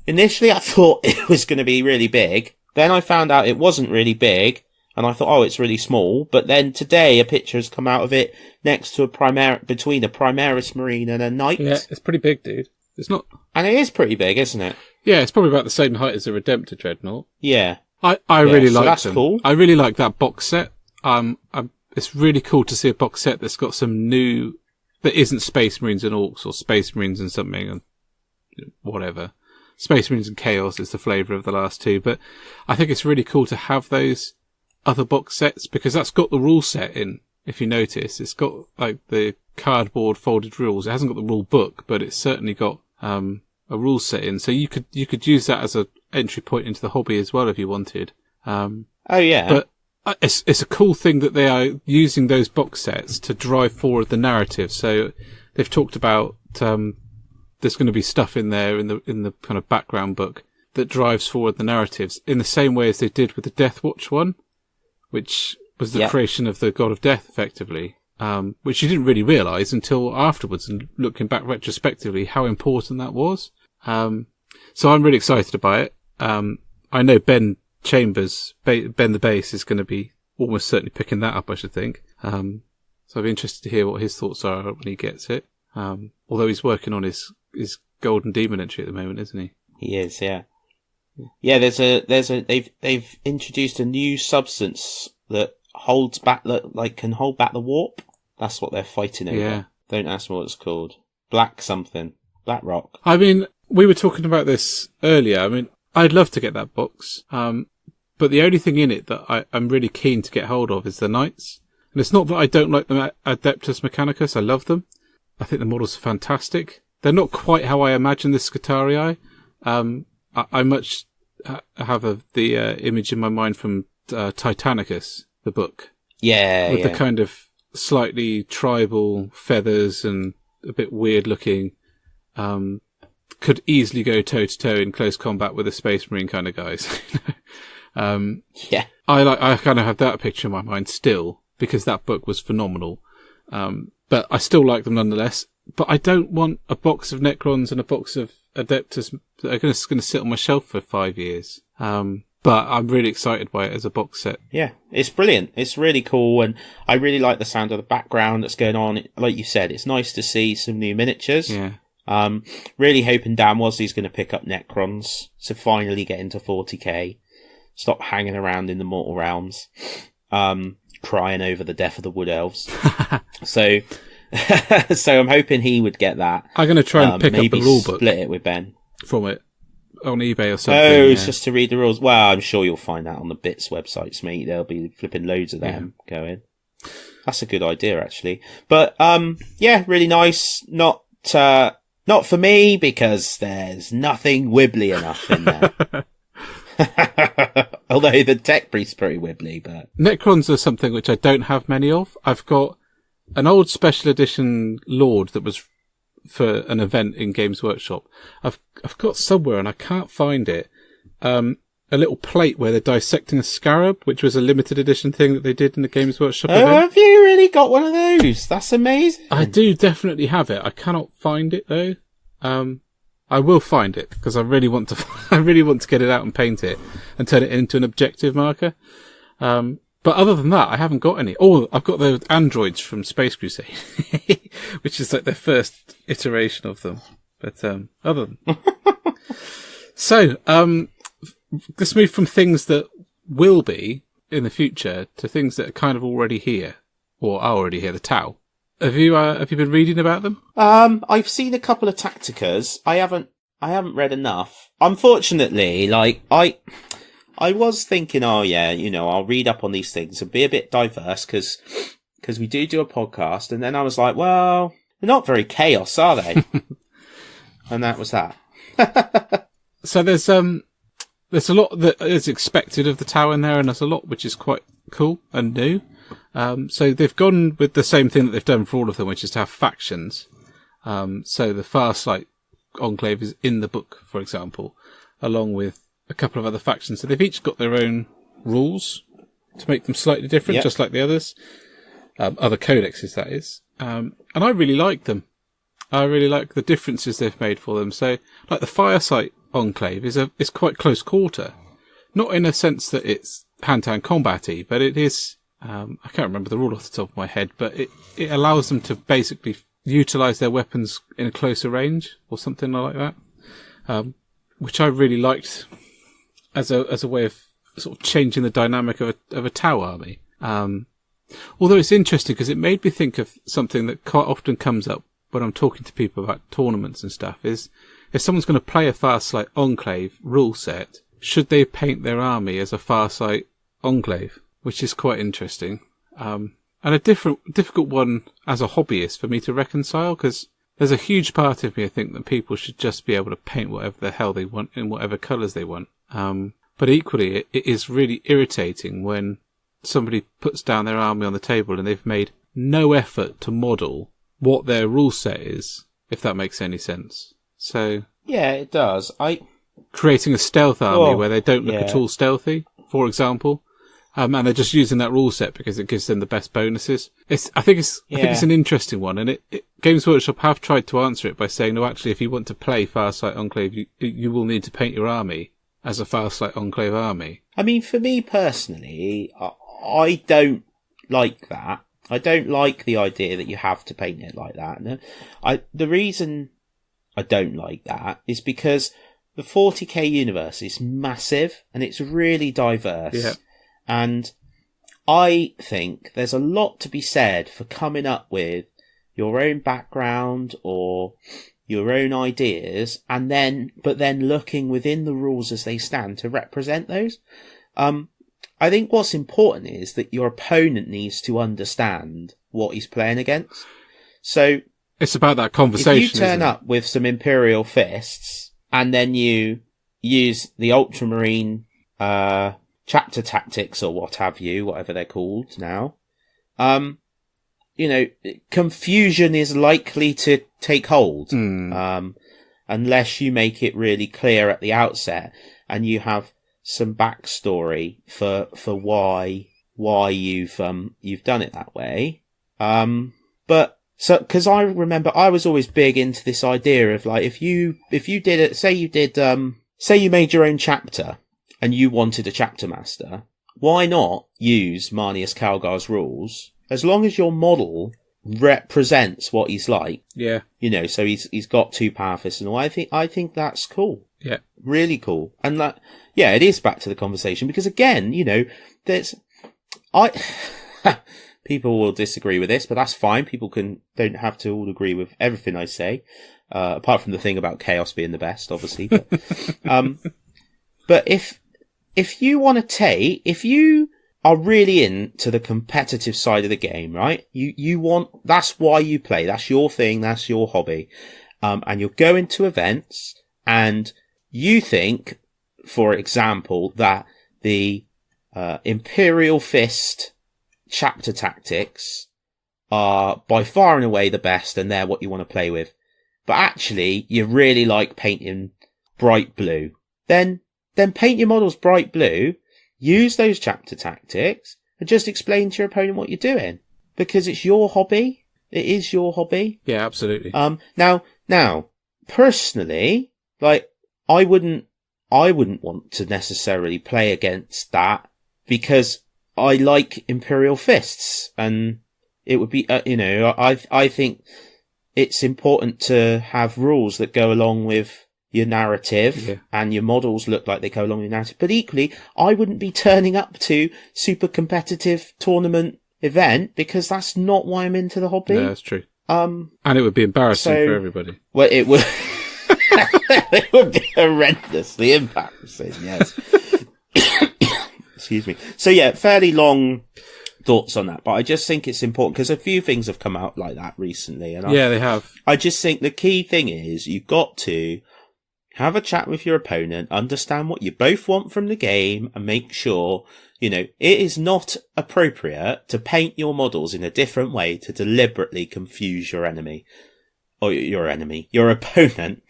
initially I thought it was going to be really big. Then I found out it wasn't really big. And I thought, oh, it's really small. But then today a picture has come out of it next to between a Primaris Marine and a Knight. Yeah, it's pretty big, dude. It's not... And it is pretty big, isn't it? Yeah, it's probably about the same height as a Redemptor Dreadnought. Yeah. I really like that's them. Cool. I really like that box set. It's really cool to see a box set that's got some new... that isn't Space Marines and Orcs or Space Marines and something and whatever. Space Marines and Chaos is the flavour of the last two. But I think it's really cool to have those other box sets because that's got the rule set in. If you notice, it's got like the cardboard folded rules. It hasn't got the rule book, but it's certainly got a rule set in. So you could use that as a entry point into the hobby as well if you wanted. Oh yeah, but it's a cool thing that they are using those box sets to drive forward the narrative. So they've talked about there's going to be stuff in there in the kind of background book that drives forward the narratives in the same way as they did with the Death Watch one, which was the creation of the God of Death, effectively, which you didn't really realise until afterwards, and looking back retrospectively, how important that was. So I'm really excited about it. I know Ben Chambers, Ben the Bass, is going to be almost certainly picking that up, I should think. So I'd be interested to hear what his thoughts are when he gets it. Although he's working on his Golden Demon entry at the moment, isn't he? He is, yeah. Yeah, they've introduced a new substance that holds back, can hold back the warp. That's what they're fighting over. Yeah. Don't ask me what it's called. Black something. Black rock. I mean, we were talking about this earlier. I mean, I'd love to get that box. But the only thing in it that I'm really keen to get hold of is the Knights. And it's not that I don't like them Adeptus Mechanicus. I love them. I think the models are fantastic. They're not quite how I imagine the Scutarii. I much have the image in my mind from Titanicus, the book. Yeah, with the kind of slightly tribal feathers and a bit weird looking. Could easily go toe to toe in close combat with the Space Marine kind of guys. Yeah, I kind of have that picture in my mind still because that book was phenomenal. But I still like them nonetheless. But I don't want a box of Necrons and a box of Adeptus that are going to sit on my shelf for 5 years. But I'm really excited by it as a box set. Yeah, it's brilliant. It's really cool, and I really like the sound of the background that's going on. Like you said, it's nice to see some new miniatures. Yeah. Really hoping Dan Wasley's going to pick up Necrons to finally get into 40k. Stop hanging around in the Mortal Realms, crying over the death of the Wood Elves. So I'm hoping he would get that. I'm going to try and pick up the rulebook. Split it with Ben. From it. On eBay or something. Oh, it's just to read the rules. Well, I'm sure you'll find that on the Bits websites, mate. There'll be flipping loads of them going. That's a good idea, actually. But, yeah, really nice. Not for me, because there's nothing wibbly enough in there. Although the Tech Priest's pretty wibbly, but... Necrons are something which I don't have many of. I've got an old special edition Lord that was for an event in Games Workshop. I've got somewhere and I can't find it. A little plate where they're dissecting a scarab, which was a limited edition thing that they did in the Games Workshop event. Have you really got one of those? That's amazing. I do definitely have it. I cannot find it though. I will find it because I really want to get it out and paint it and turn it into an objective marker. But other than that, I haven't got any. Oh, I've got the androids from Space Crusade, which is like their first iteration of them. But other than so, let's move from things that will be in the future to things that are kind of already here or are already here. The Tau. Have you been reading about them? I've seen a couple of Tacticas. I haven't read enough. Unfortunately, like, I was thinking, oh yeah, I'll read up on these things and be a bit diverse because we do a podcast. And then I was like, well, they're not very chaos, are they? And that was that. So there's a lot that is expected of the tower in there, and there's a lot which is quite cool and new. So they've gone with the same thing that they've done for all of them, which is to have factions. So the Farsight Enclave is in the book, for example, along with a couple of other factions. So they've each got their own rules to make them slightly different, just like the others. Other codexes, that is. And I really like them. I really like the differences they've made for them. So, like the Farsight Enclave is quite close quarter. Not in a sense that it's hand-to-hand combat-y, but it is, I can't remember the rule off the top of my head, but it allows them to basically utilise their weapons in a closer range, or something like that. Which I really liked as a way of sort of changing the dynamic of a tower army. Although it's interesting because it made me think of something that quite often comes up when I'm talking to people about tournaments and stuff, is if someone's going to play a Farsight Enclave rule set, should they paint their army as a Farsight Enclave? Which is quite interesting. And a difficult one as a hobbyist for me to reconcile, because there's a huge part of me, I think, that people should just be able to paint whatever the hell they want in whatever colours they want. But equally, it is really irritating when somebody puts down their army on the table and they've made no effort to model what their rule set is, if that makes any sense. So yeah, it does. Creating a stealth army where they don't look at all stealthy, for example, and they're just using that rule set because it gives them the best bonuses. I think it's an interesting one, and Games Workshop have tried to answer it by saying, no, actually, if you want to play Farsight Enclave, you will need to paint your army as a Farsight Enclave army. I mean, for me personally, I don't like that. I don't like the idea that you have to paint it like that. The reason I don't like that is because the 40k universe is massive and it's really diverse. Yeah. And I think there's a lot to be said for coming up with your own background or your own ideas, but then looking within the rules as they stand to represent those. I think what's important is that your opponent needs to understand what he's playing against. So it's about that conversation. If you turn up with some Imperial fists and then you use the Ultramarine chapter tactics or what have you, whatever they're called now, confusion is likely to take hold unless you make it really clear at the outset and you have some backstory for why you've done it that way. Because I remember I was always big into this idea of like if you did it, say you made your own chapter and you wanted a chapter master, why not use Marneus Calgar's rules as long as your model represents what he's like? Yeah, so he's got 2 power fists and all. I think that's cool. Yeah, really cool. And that, yeah, it is back to the conversation because again, people will disagree with this, but that's fine. People don't have to all agree with everything I say, apart from the thing about chaos being the best, obviously. But, but if you are really into the competitive side of the game, right? That's why you play. That's your thing. That's your hobby. And you're going to events and you think, for example, that the Imperial Fist chapter tactics are by far and away the best and they're what you want to play with. But actually, you really like painting bright blue. Then paint your models bright blue, use those chapter tactics, and just explain to your opponent what you're doing. Because it's your hobby. It is your hobby. Yeah, absolutely. Now, personally, like, I wouldn't want to necessarily play against that because I like Imperial Fists and it would be, I think it's important to have rules that go along with your narrative and your models look like they go along with your narrative. But equally, I wouldn't be turning up to super competitive tournament event because that's not why I'm into the hobby. Yeah, that's true. And it would be embarrassing for everybody. Well, it would. It would be horrendously embarrassing. Yes. Excuse me. So yeah, fairly long thoughts on that, but I just think it's important because a few things have come out like that recently, and they have. I just think the key thing is you've got to have a chat with your opponent, understand what you both want from the game, and make sure, it is not appropriate to paint your models in a different way to deliberately confuse your enemy. Or your opponent.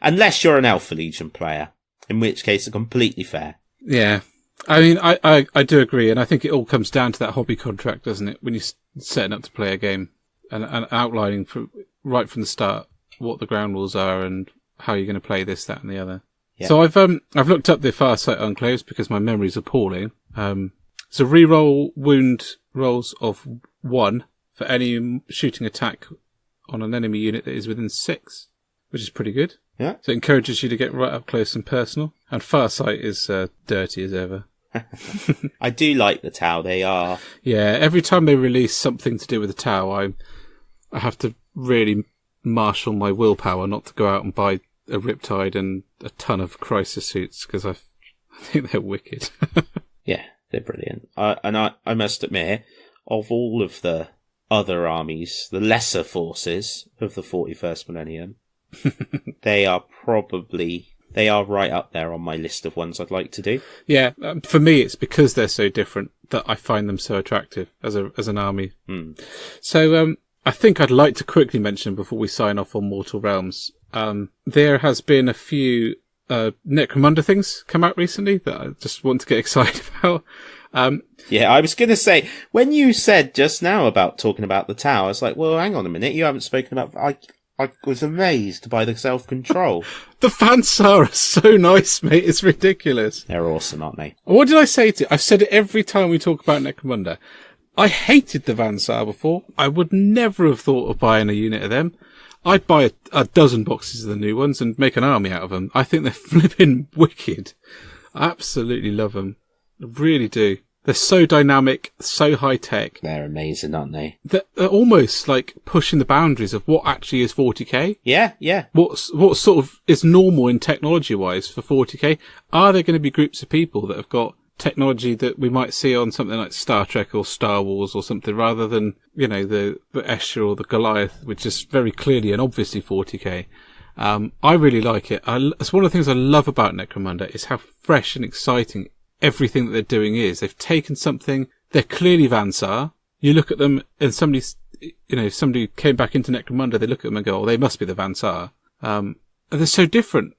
Unless you're an Alpha Legion player, in which case it's completely fair. Yeah. I mean, I do agree, and I think it all comes down to that hobby contract, doesn't it? When you're setting up to play a game and outlining right from the start what the ground rules are and how you're going to play this, that, and the other. Yeah. So I've looked up the Farsight Unclosed because my memory's appalling. So reroll wound rolls of 1 for any shooting attack on an enemy unit that is within 6, which is pretty good. Yeah. So it encourages you to get right up close and personal. And Farsight is dirty as ever. I do like the Tau. They are. Yeah, every time they release something to do with the Tau, I have to really marshal my willpower not to go out and buy a Riptide and a ton of Crisis suits because I think they're wicked. Yeah, they're brilliant. I must admit, of all of the other armies, the lesser forces of the 41st millennium, they are right up there on my list of ones I'd like to do. Yeah, for me, it's because they're so different that I find them so attractive as an army. So, I think I'd like to quickly mention before we sign off on Mortal Realms, there has been a few Necromunda things come out recently that I just want to get excited about. Yeah, I was going to say, when you said just now about talking about the Tau, I was like, well, hang on a minute, you haven't spoken about... I was amazed by the self-control. The Vansar are so nice, mate. It's ridiculous. They're awesome, aren't they? What did I say to you? I've said it every time we talk about Necromunda. I hated the Vansar before. I would never have thought of buying a unit of them. I'd buy a dozen boxes of the new ones and make an army out of them. I think they're flipping wicked. I absolutely love them. I really do. They're so dynamic, so high-tech. They're amazing, aren't they? They're almost like pushing the boundaries of what actually is 40k. Yeah, yeah. What sort of is normal in technology-wise for 40k? Are there going to be groups of people that have got technology that we might see on something like Star Trek or Star Wars or something, rather than, the Escher or the Goliath, which is very clearly and obviously 40k? I really like it. It's one of the things I love about Necromunda is how fresh and exciting everything that they're doing is. They've taken something, they're clearly Vansar. You look at them and somebody came back into Necromunda, they look at them and go, oh, they must be the Vansar. And they're so different.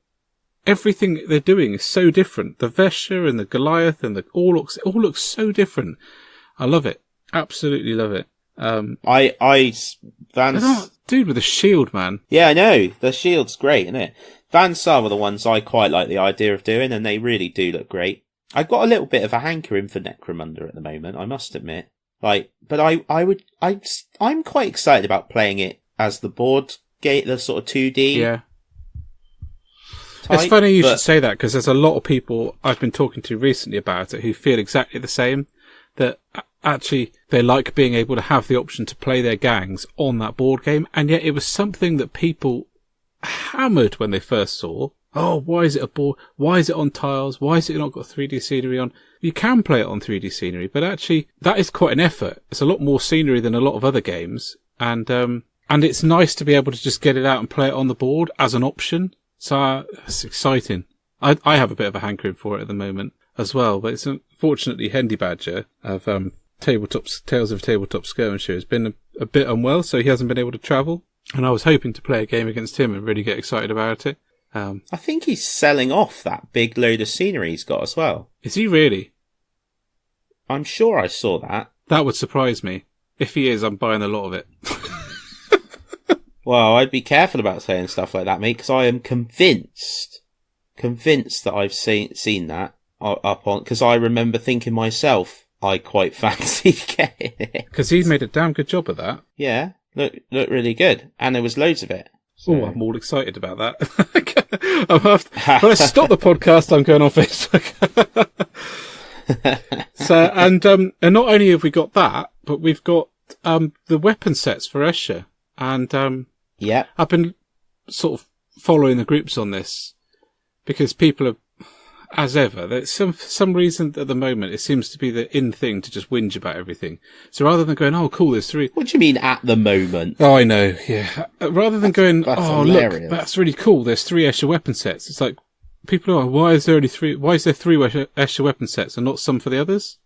Everything they're doing is so different. The Vesher and the Goliath and it all looks so different. I love it. Absolutely love it. Dude with a shield, man. Yeah, I know. The shield's great, isn't it? Vansar were the ones I quite like the idea of doing, and they really do look great. I've got a little bit of a hankering for Necromunda at the moment, I must admit. But I'm quite excited about playing it as the board gate, the sort of 2D. Yeah. It's funny you should say that, because there's a lot of people I've been talking to recently about it who feel exactly the same. That actually they like being able to have the option to play their gangs on that board game, and yet it was something that people hammered when they first saw. Oh, why is it a board? Why is it on tiles? Why has it not got 3D scenery on? You can play it on 3D scenery, but actually that is quite an effort. It's a lot more scenery than a lot of other games, and it's nice to be able to just get it out and play it on the board as an option. So it's exciting. I have a bit of a hankering for it at the moment as well, but it's unfortunately Hendy Badger of Tales of Tabletop Skirmisher has been a bit unwell, so he hasn't been able to travel. And I was hoping to play a game against him and really get excited about it. I think he's selling off that big load of scenery he's got as well. Is he really? I'm sure I saw that. That would surprise me. If he is, I'm buying a lot of it. Well, I'd be careful about saying stuff like that, mate, because I am convinced that I've seen that up on, because I remember thinking myself, I quite fancied getting it. Because he's made a damn good job of that. Yeah, looked really good, and there was loads of it. So. Oh, I'm all excited about that. When I stop the podcast, I'm going on Facebook. So, and not only have we got that, but we've got the weapon sets for Escher. And yeah, I've been sort of following the groups on this because people are, as ever, there's for some reason at the moment, it seems to be the in thing to just whinge about everything. So rather than going, oh, cool, there's 3. What do you mean at the moment? Oh, I know, yeah. Rather than going, oh, hilarious. Look, that's really cool, there's 3 Escher weapon sets. It's like, people are, why is there 3 Escher weapon sets and not some for the others?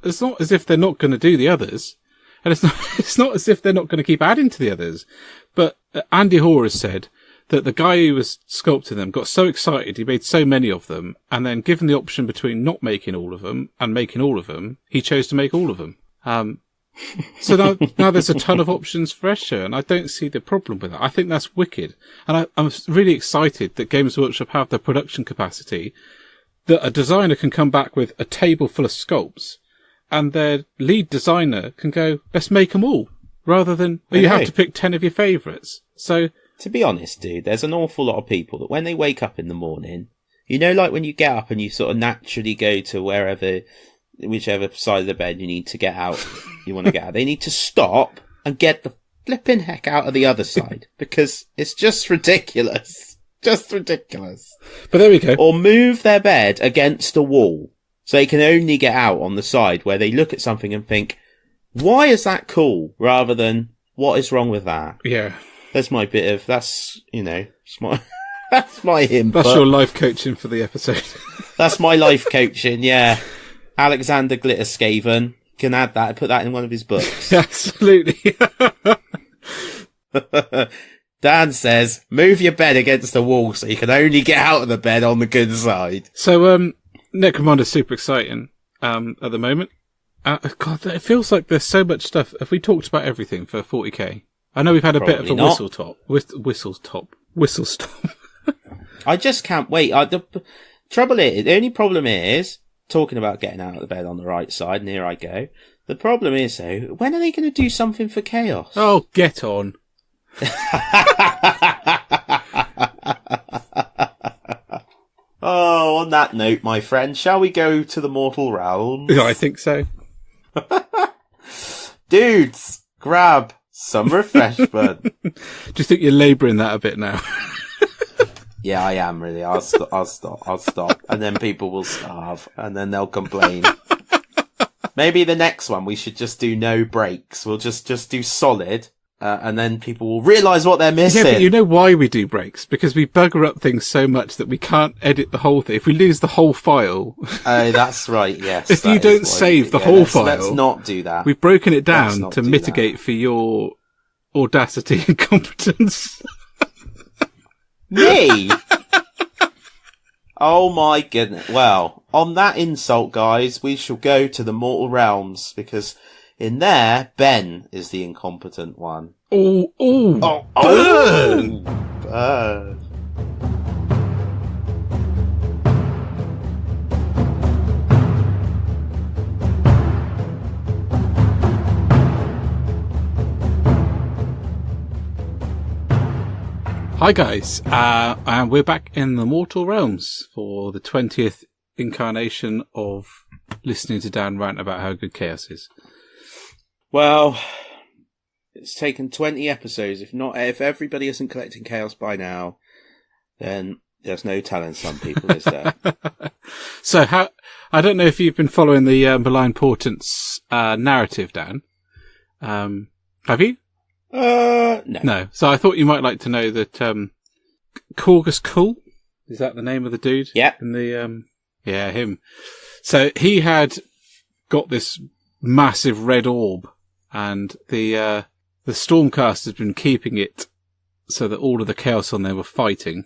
It's not as if they're not going to do the others. And it's not as if they're not going to keep adding to the others. But Andy Hoare has said that the guy who was sculpting them got so excited, he made so many of them, and then given the option between not making all of them and making all of them, he chose to make all of them. So now there's a ton of options for Escher, and I don't see the problem with that. I think that's wicked. And I'm really excited that Games Workshop have the production capacity that a designer can come back with a table full of sculpts, and their lead designer can go, let's make them all, rather than, you have to pick 10 of your favourites. So, to be honest, dude, there's an awful lot of people that when they wake up in the morning, you know, like when you get up and you sort of naturally go to whichever side of the bed you need to get out, you want to get out, they need to stop and get the flipping heck out of the other side because it's just ridiculous. Just ridiculous. But there we go. Or move their bed against a wall so they can only get out on the side where they look at something and think, why is that cool? Rather than, what is wrong with that? Yeah. That's my bit of, that's my input. That's your life coaching for the episode. That's my life coaching, yeah. Alexander Glitterskaven can add that, put that in one of his books. Absolutely. Dan says, move your bed against the wall so you can only get out of the bed on the good side. So, Necromunda's super exciting, at the moment. God, it feels like there's so much stuff. Have we talked about everything for 40k? I know we've had a bit of a whistle stop. I just can't wait. The only problem is, talking about getting out of the bed on the right side, and here I go. The problem is, though, when are they going to do something for Chaos? Oh, get on. Oh, on that note, my friend, shall we go to the Mortal Realms? Yeah, I think so. Dudes, grab some refreshment. Do you think you're labouring that a bit now? Yeah, I am really. I'll stop. And then people will starve and then they'll complain. Maybe the next one we should just do no breaks. We'll just do solid. And then people will realise what they're missing. Yeah, but you know why we do breaks? Because we bugger up things so much that we can't edit the whole thing. If we lose the whole file... Oh, that's right, yes. If you don't save the whole file... Let's not do that. We've broken it down to mitigate for your audacity and competence. Me? Oh my goodness. Well, on that insult, guys, we shall go to the Mortal Realms, because... in there, Ben is the incompetent one. Bird. Hi guys, and we're back in the Mortal Realms for the 20th incarnation of listening to Dan rant about how good Chaos is. Well, it's taken 20 episodes. If everybody isn't collecting Chaos by now, then there's no telling some people, is there? So I don't know if you've been following the Malign Portents narrative, Dan. Have you? No. No. So I thought you might like to know that Corgus Cool, is that the name of the dude? Yeah. In the yeah, him. So he had got this massive red orb. And the Stormcast has been keeping it so that all of the Chaos on there were fighting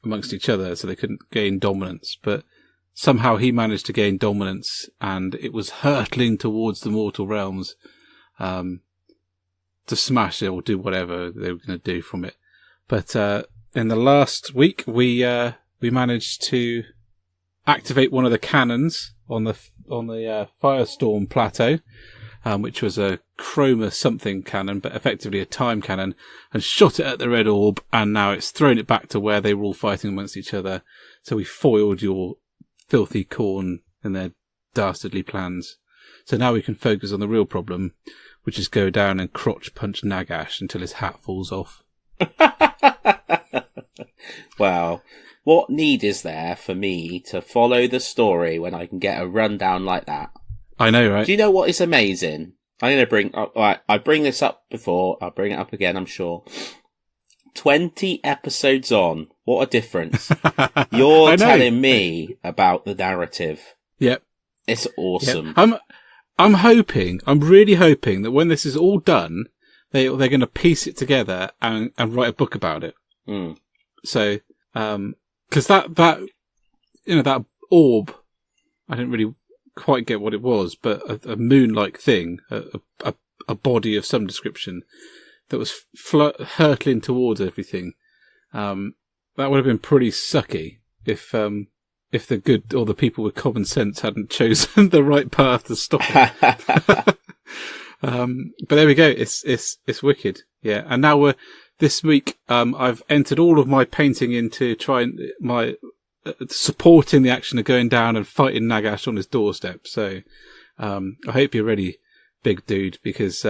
amongst each other, so they couldn't gain dominance. But somehow he managed to gain dominance, and it was hurtling towards the Mortal Realms to smash it or do whatever they were going to do from it. But in the last week, we managed to activate one of the cannons on the Firestorm Plateau. Which was a chroma something cannon, but effectively a time cannon, and shot it at the red orb, and now it's thrown it back to where they were all fighting amongst each other. So we foiled your filthy Khorne in their dastardly plans. So now we can focus on the real problem, which is go down and crotch punch Nagash until his hat falls off. Wow. What need is there for me to follow the story when I can get a rundown like that? I know, right? Do you know what is amazing? I'm going to bring up, I bring this up before, I'll bring it up again, I'm sure. 20 episodes on. What a difference. You're telling me about the narrative. Yep. It's awesome. Yep. I'm really hoping that when this is all done, they're going to piece it together and write a book about it. Mm. So, cause that orb, I didn't really quite get what it was, but a moon-like thing, a body of some description that was hurtling towards everything. That would have been pretty sucky if the good or the people with common sense hadn't chosen the right path to stop it. But there we go. It's wicked. Yeah. And now this week, I've entered all of my painting into supporting the action of going down and fighting Nagash on his doorstep. So, I hope you're ready, big dude, because,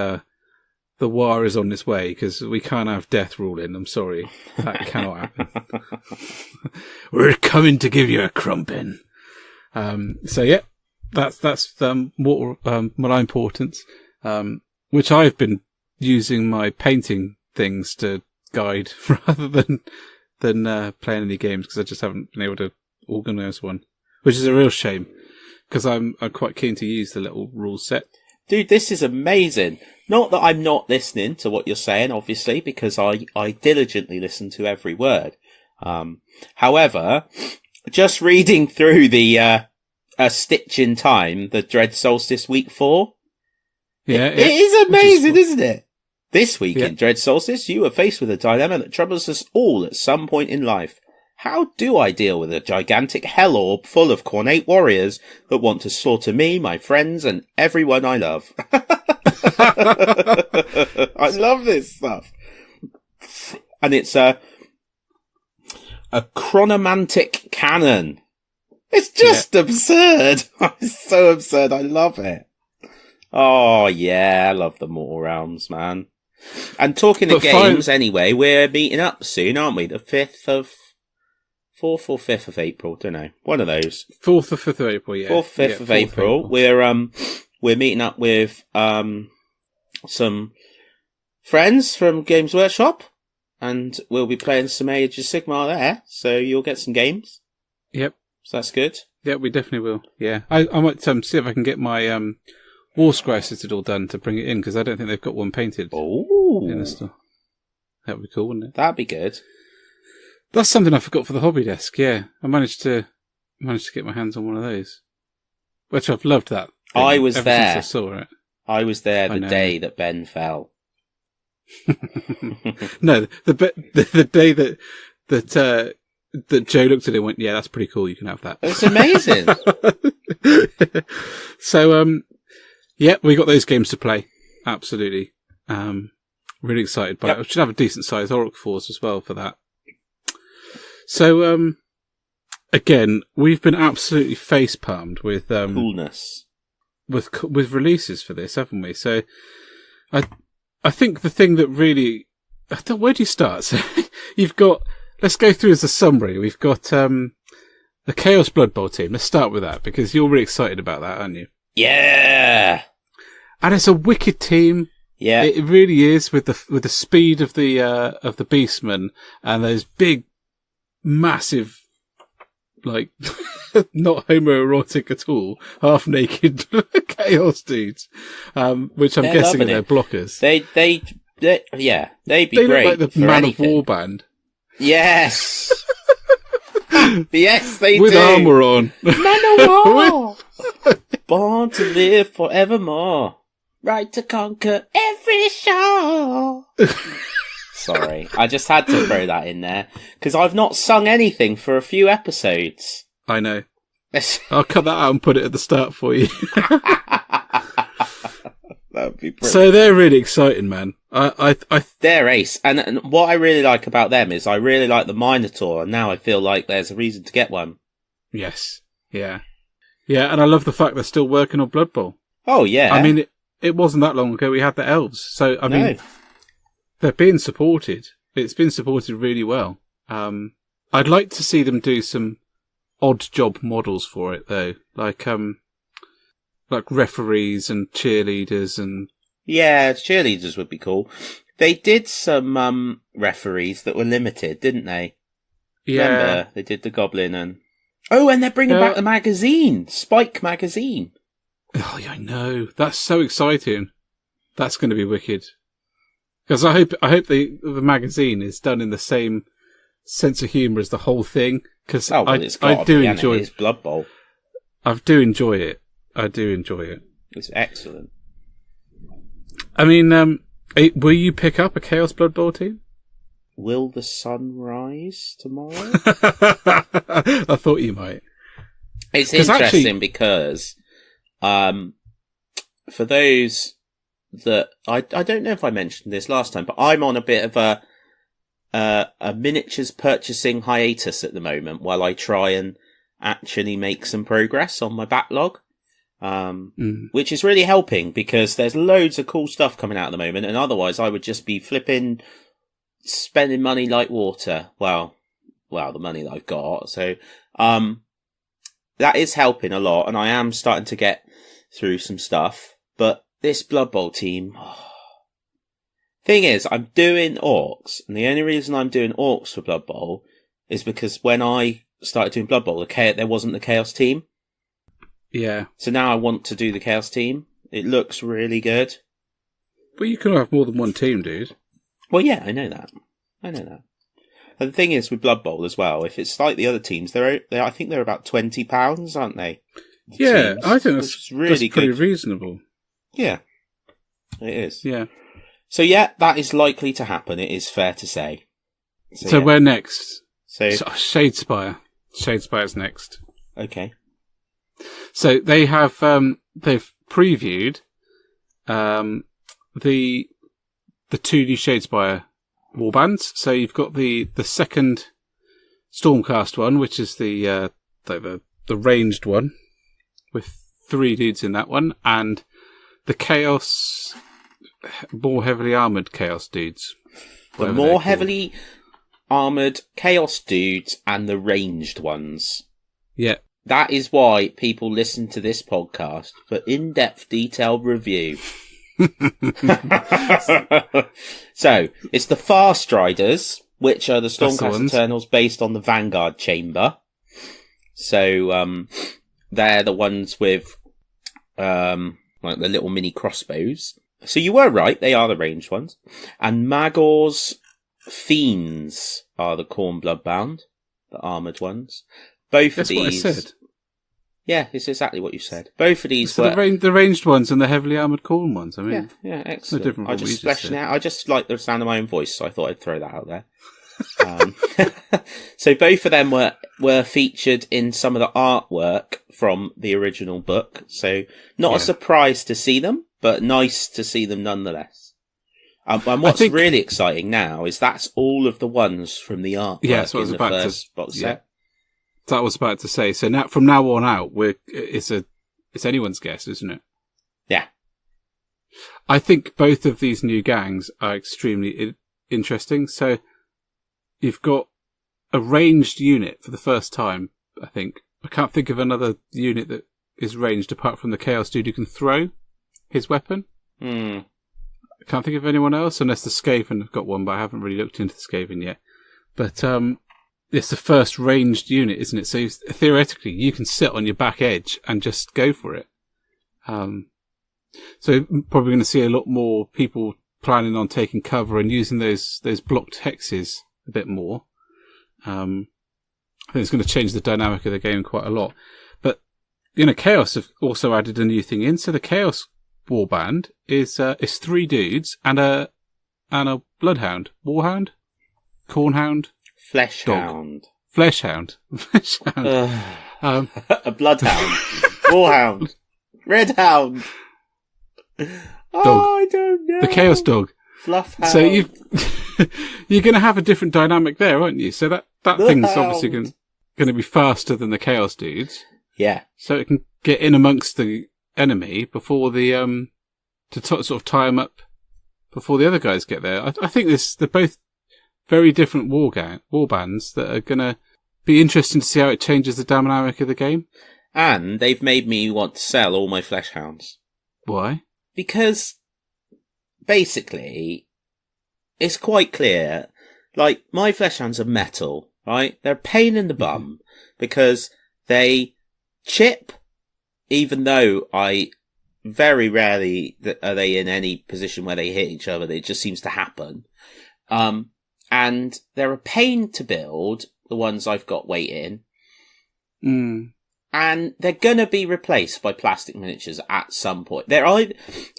the war is on its way, because we can't have death ruling. I'm sorry. That cannot happen. We're coming to give you a crumpin'. So yeah, that's more, malign portents, which I've been using my painting things to guide rather than playing any games, because I just haven't been able to organise one, which is a real shame, because I'm quite keen to use the little rule set. Dude, this is amazing. Not that I'm not listening to what you're saying, obviously, because I diligently listen to every word. However, just reading through the A Stitch in Time, the Dread Solstice Week 4, it is amazing, isn't it? This week in Dread Solstice, you are faced with a dilemma that troubles us all at some point in life. How do I deal with a gigantic hell orb full of cornate warriors that want to slaughter me, my friends, and everyone I love? I love this stuff. And it's a chronomantic cannon. It's just absurd. It's so absurd. I love it. Oh, yeah. I love the Mortal Realms, man. And talking of games, anyway, we're meeting up soon, aren't we? The 4th or 5th of April, don't know. One of those. 4th or 5th of April, yeah. 4th, 5th of April. We're meeting up with some friends from Games Workshop, and we'll be playing some Age of Sigmar there, so you'll get some games. Yep. So that's good. Yeah, we definitely will. Yeah. I might see if I can get my Warscry Citadel all done to bring it in, because I don't think they've got one painted in the store. That would be cool, wouldn't it? That'd be good. That's something I forgot for the hobby desk, yeah. I managed to get my hands on one of those. Which I've loved that thing I was ever there. Since I saw it. I was there the day that Ben fell. No, the day that Joe looked at it and went, yeah, that's pretty cool, you can have that. It's amazing. So, yeah, we got those games to play. Absolutely. Really excited by it. I should have a decent sized Oracle Force as well for that. So, again, we've been absolutely face palmed with coolness, with releases for this, haven't we? So, I think the thing that really, where do you start? So, you've got. Let's go through as a summary. We've got the Chaos Bloodbowl team. Let's start with that, because you're really excited about that, aren't you? Yeah, and it's a wicked team. Yeah, it really is, with the speed of the Beastmen and those big, massive, like, not homoerotic at all, half naked chaos dudes, which I'm guessing are their blockers. They'd be they great. Look like the Man anything. of War band. Yes. Yes, they with do. With armour on. Man of War. Born to live forevermore. Right to conquer every shore. Sorry, I just had to throw that in there, because I've not sung anything for a few episodes. I know. I'll cut that out and put it at the start for you. That would be brilliant. So they're really exciting, man. They're ace. And what I really like about them is I really like the Minotaur, and now I feel like there's a reason to get one. Yes. Yeah. Yeah, and I love the fact they're still working on Bloodbowl. Oh, yeah. I mean, it wasn't that long ago we had the elves. So, I mean, they're being supported. It's been supported really well. I'd like to see them do some odd job models for it, though. Like referees and cheerleaders and... Yeah, cheerleaders would be cool. They did some referees that were limited, didn't they? Yeah. Remember, they did the Goblin and... Oh, and they're bringing back the magazine, Spike magazine. Oh, yeah, I know. That's so exciting. That's going to be wicked. Because I hope the magazine is done in the same sense of humour as the whole thing. Because I do enjoy it. It's Bloodbowl. I do enjoy it. It's excellent. I mean, will you pick up a Chaos Bloodbowl team? Will the sun rise tomorrow? I thought you might. It's interesting because, for those that I don't know if I mentioned this last time, but I'm on a bit of a miniatures purchasing hiatus at the moment while I try and actually make some progress on my backlog. Which is really helping because there's loads of cool stuff coming out at the moment, and otherwise I would just be spending money like water. Well, the money that I've got. So, that is helping a lot, and I am starting to get through some stuff. But this Blood Bowl team, thing is, I'm doing orcs, and the only reason I'm doing orcs for Blood Bowl is because when I started doing Blood Bowl, there wasn't the Chaos team. Yeah. So now I want to do the Chaos team. It looks really good. But you can have more than one team, dude. Well, yeah, I know that. And the thing is with Blood Bowl as well, if it's like the other teams, I think they're about £20, aren't they? Yeah, teams, I think that's pretty good. Reasonable. Yeah, it is. Yeah. So yeah, that is likely to happen. It is fair to say. So yeah. where next? So Shadespire. Shadespire's next. Okay. So they have they've previewed the 2 new Shadespire warbands. So you've got the second Stormcast one, which is the ranged one with 3 dudes in that one, and the Chaos, more heavily armoured Chaos dudes. The more heavily armoured Chaos dudes and the ranged ones. Yeah. That is why people listen to this podcast for in-depth, detailed review. So, it's the Fast Riders, which are the Stormcast Eternals based on the Vanguard Chamber. So, they're the ones with, like the little mini crossbows. So you were right, they are the ranged ones. And Magor's Fiends are the Khorne Bloodbound, the armoured ones. Both of these. What I said. Yeah, it's exactly what you said. Both of these were the ranged ones and the heavily armoured Khorne ones. I mean, yeah, excellent. No different from I just fleshing out. I just like the sound of my own voice, so I thought I'd throw that out there. So both of them were featured in some of the artwork from the original book. So not a surprise to see them, but nice to see them nonetheless. And what's really exciting now is that's all of the ones from the artwork in the first box set. That I was about to say. So now, from now on out, it's anyone's guess, isn't it? Yeah. I think both of these new gangs are extremely interesting. So you've got a ranged unit for the first time, I think. I can't think of another unit that is ranged apart from the Chaos dude who can throw his weapon. I can't think of anyone else, unless the Skaven have got one, but I haven't really looked into the Skaven yet. But it's the first ranged unit, isn't it? So theoretically, you can sit on your back edge and just go for it. So probably going to see a lot more people planning on taking cover and using those blocked hexes a bit more. I think it's going to change the dynamic of the game quite a lot. But Chaos have also added a new thing in. So the Chaos warband is 3 dudes and a bloodhound, warhound, cornhound. Fleshhound. Fleshhound. A bloodhound. Warhound. Redhound. Oh, I don't know. The Chaos dog. Fluffhound. So you're going to have a different dynamic there, aren't you? So that thing's obviously going to be faster than the Chaos dudes. Yeah. So it can get in amongst the enemy before the sort of tie them up before the other guys get there. I think they're both very different war bands that are going to be interesting to see how it changes the dynamic of the game. And they've made me want to sell all my flesh hounds. Why? Because, basically, it's quite clear, like, my flesh hounds are metal, right? They're a pain in the bum, because they chip, even though very rarely are they in any position where they hit each other. It just seems to happen. And they're a pain to build, the ones I've got weight in. And they're gonna be replaced by plastic miniatures at some point.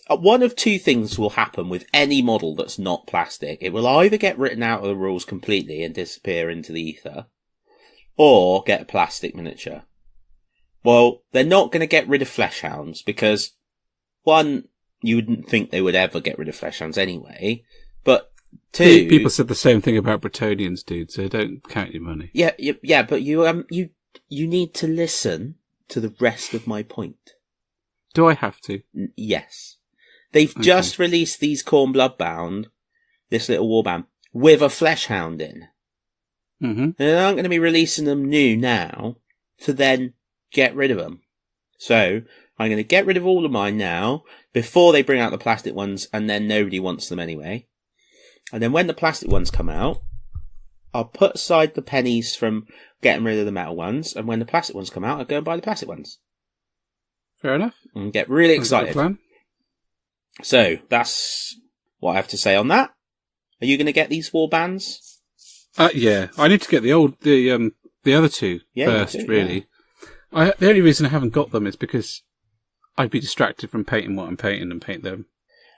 One of two things will happen with any model that's not plastic. It will either get written out of the rules completely and disappear into the ether, or get a plastic miniature. Well, they're not going to get rid of flesh hounds because, one, you wouldn't think they would ever get rid of flesh hounds anyway, but two... People said the same thing about Bretonians, dude, so don't count your money. Yeah, but you need to listen to the rest of my point. Do I have to? Yes. They've just released these Khorne Bloodbound, this little warband, with a flesh hound in. Mm-hmm. And they aren't going to be releasing them new now to then get rid of them. So I'm going to get rid of all of mine now before they bring out the plastic ones, and then nobody wants them anyway. And then when the plastic ones come out, I'll put aside the pennies from getting rid of the metal ones, and when the plastic ones come out, I'll go and buy the plastic ones. Fair enough. And get really excited. Plan. So that's what I have to say on that. Are you going to get these war bands? Yeah, I need to get the other two first, really. Yeah. The only reason I haven't got them is because I'd be distracted from painting what I'm painting and paint them.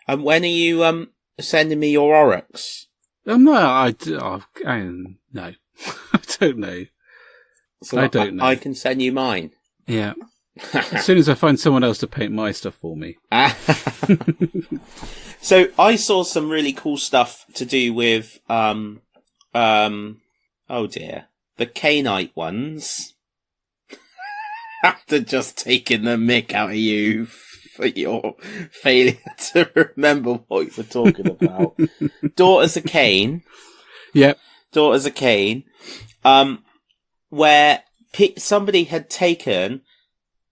And when are you sending me your Oryx? No, I don't know. So I don't know. I can send you mine. Yeah. As soon as I find someone else to paint my stuff for me. So I saw some really cool stuff to do with oh dear, the Canite ones. After just taking the mick out of you for your failure to remember what you were talking about. Daughters of Cain. Yep. Daughters of Cain. Where somebody had taken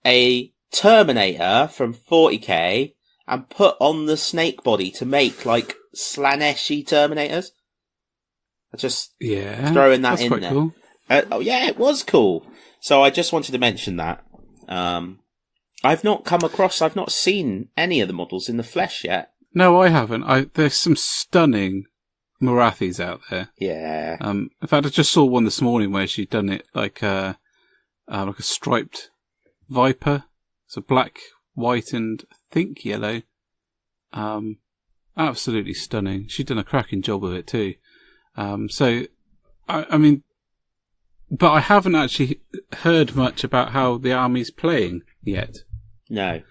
a Terminator from 40k and put on the snake body to make like Slaneshi Terminators. I just throwing that that's in quite there. Cool. It was cool. So I just wanted to mention that. I've not seen any of the models in the flesh yet. No, I haven't. There's some stunning Morathis out there. Yeah. In fact, I just saw one this morning where she'd done it like a striped viper. So black, white, and I think yellow. Absolutely stunning. She'd done a cracking job of it too. I mean, but I haven't actually heard much about how the army's playing yet. No.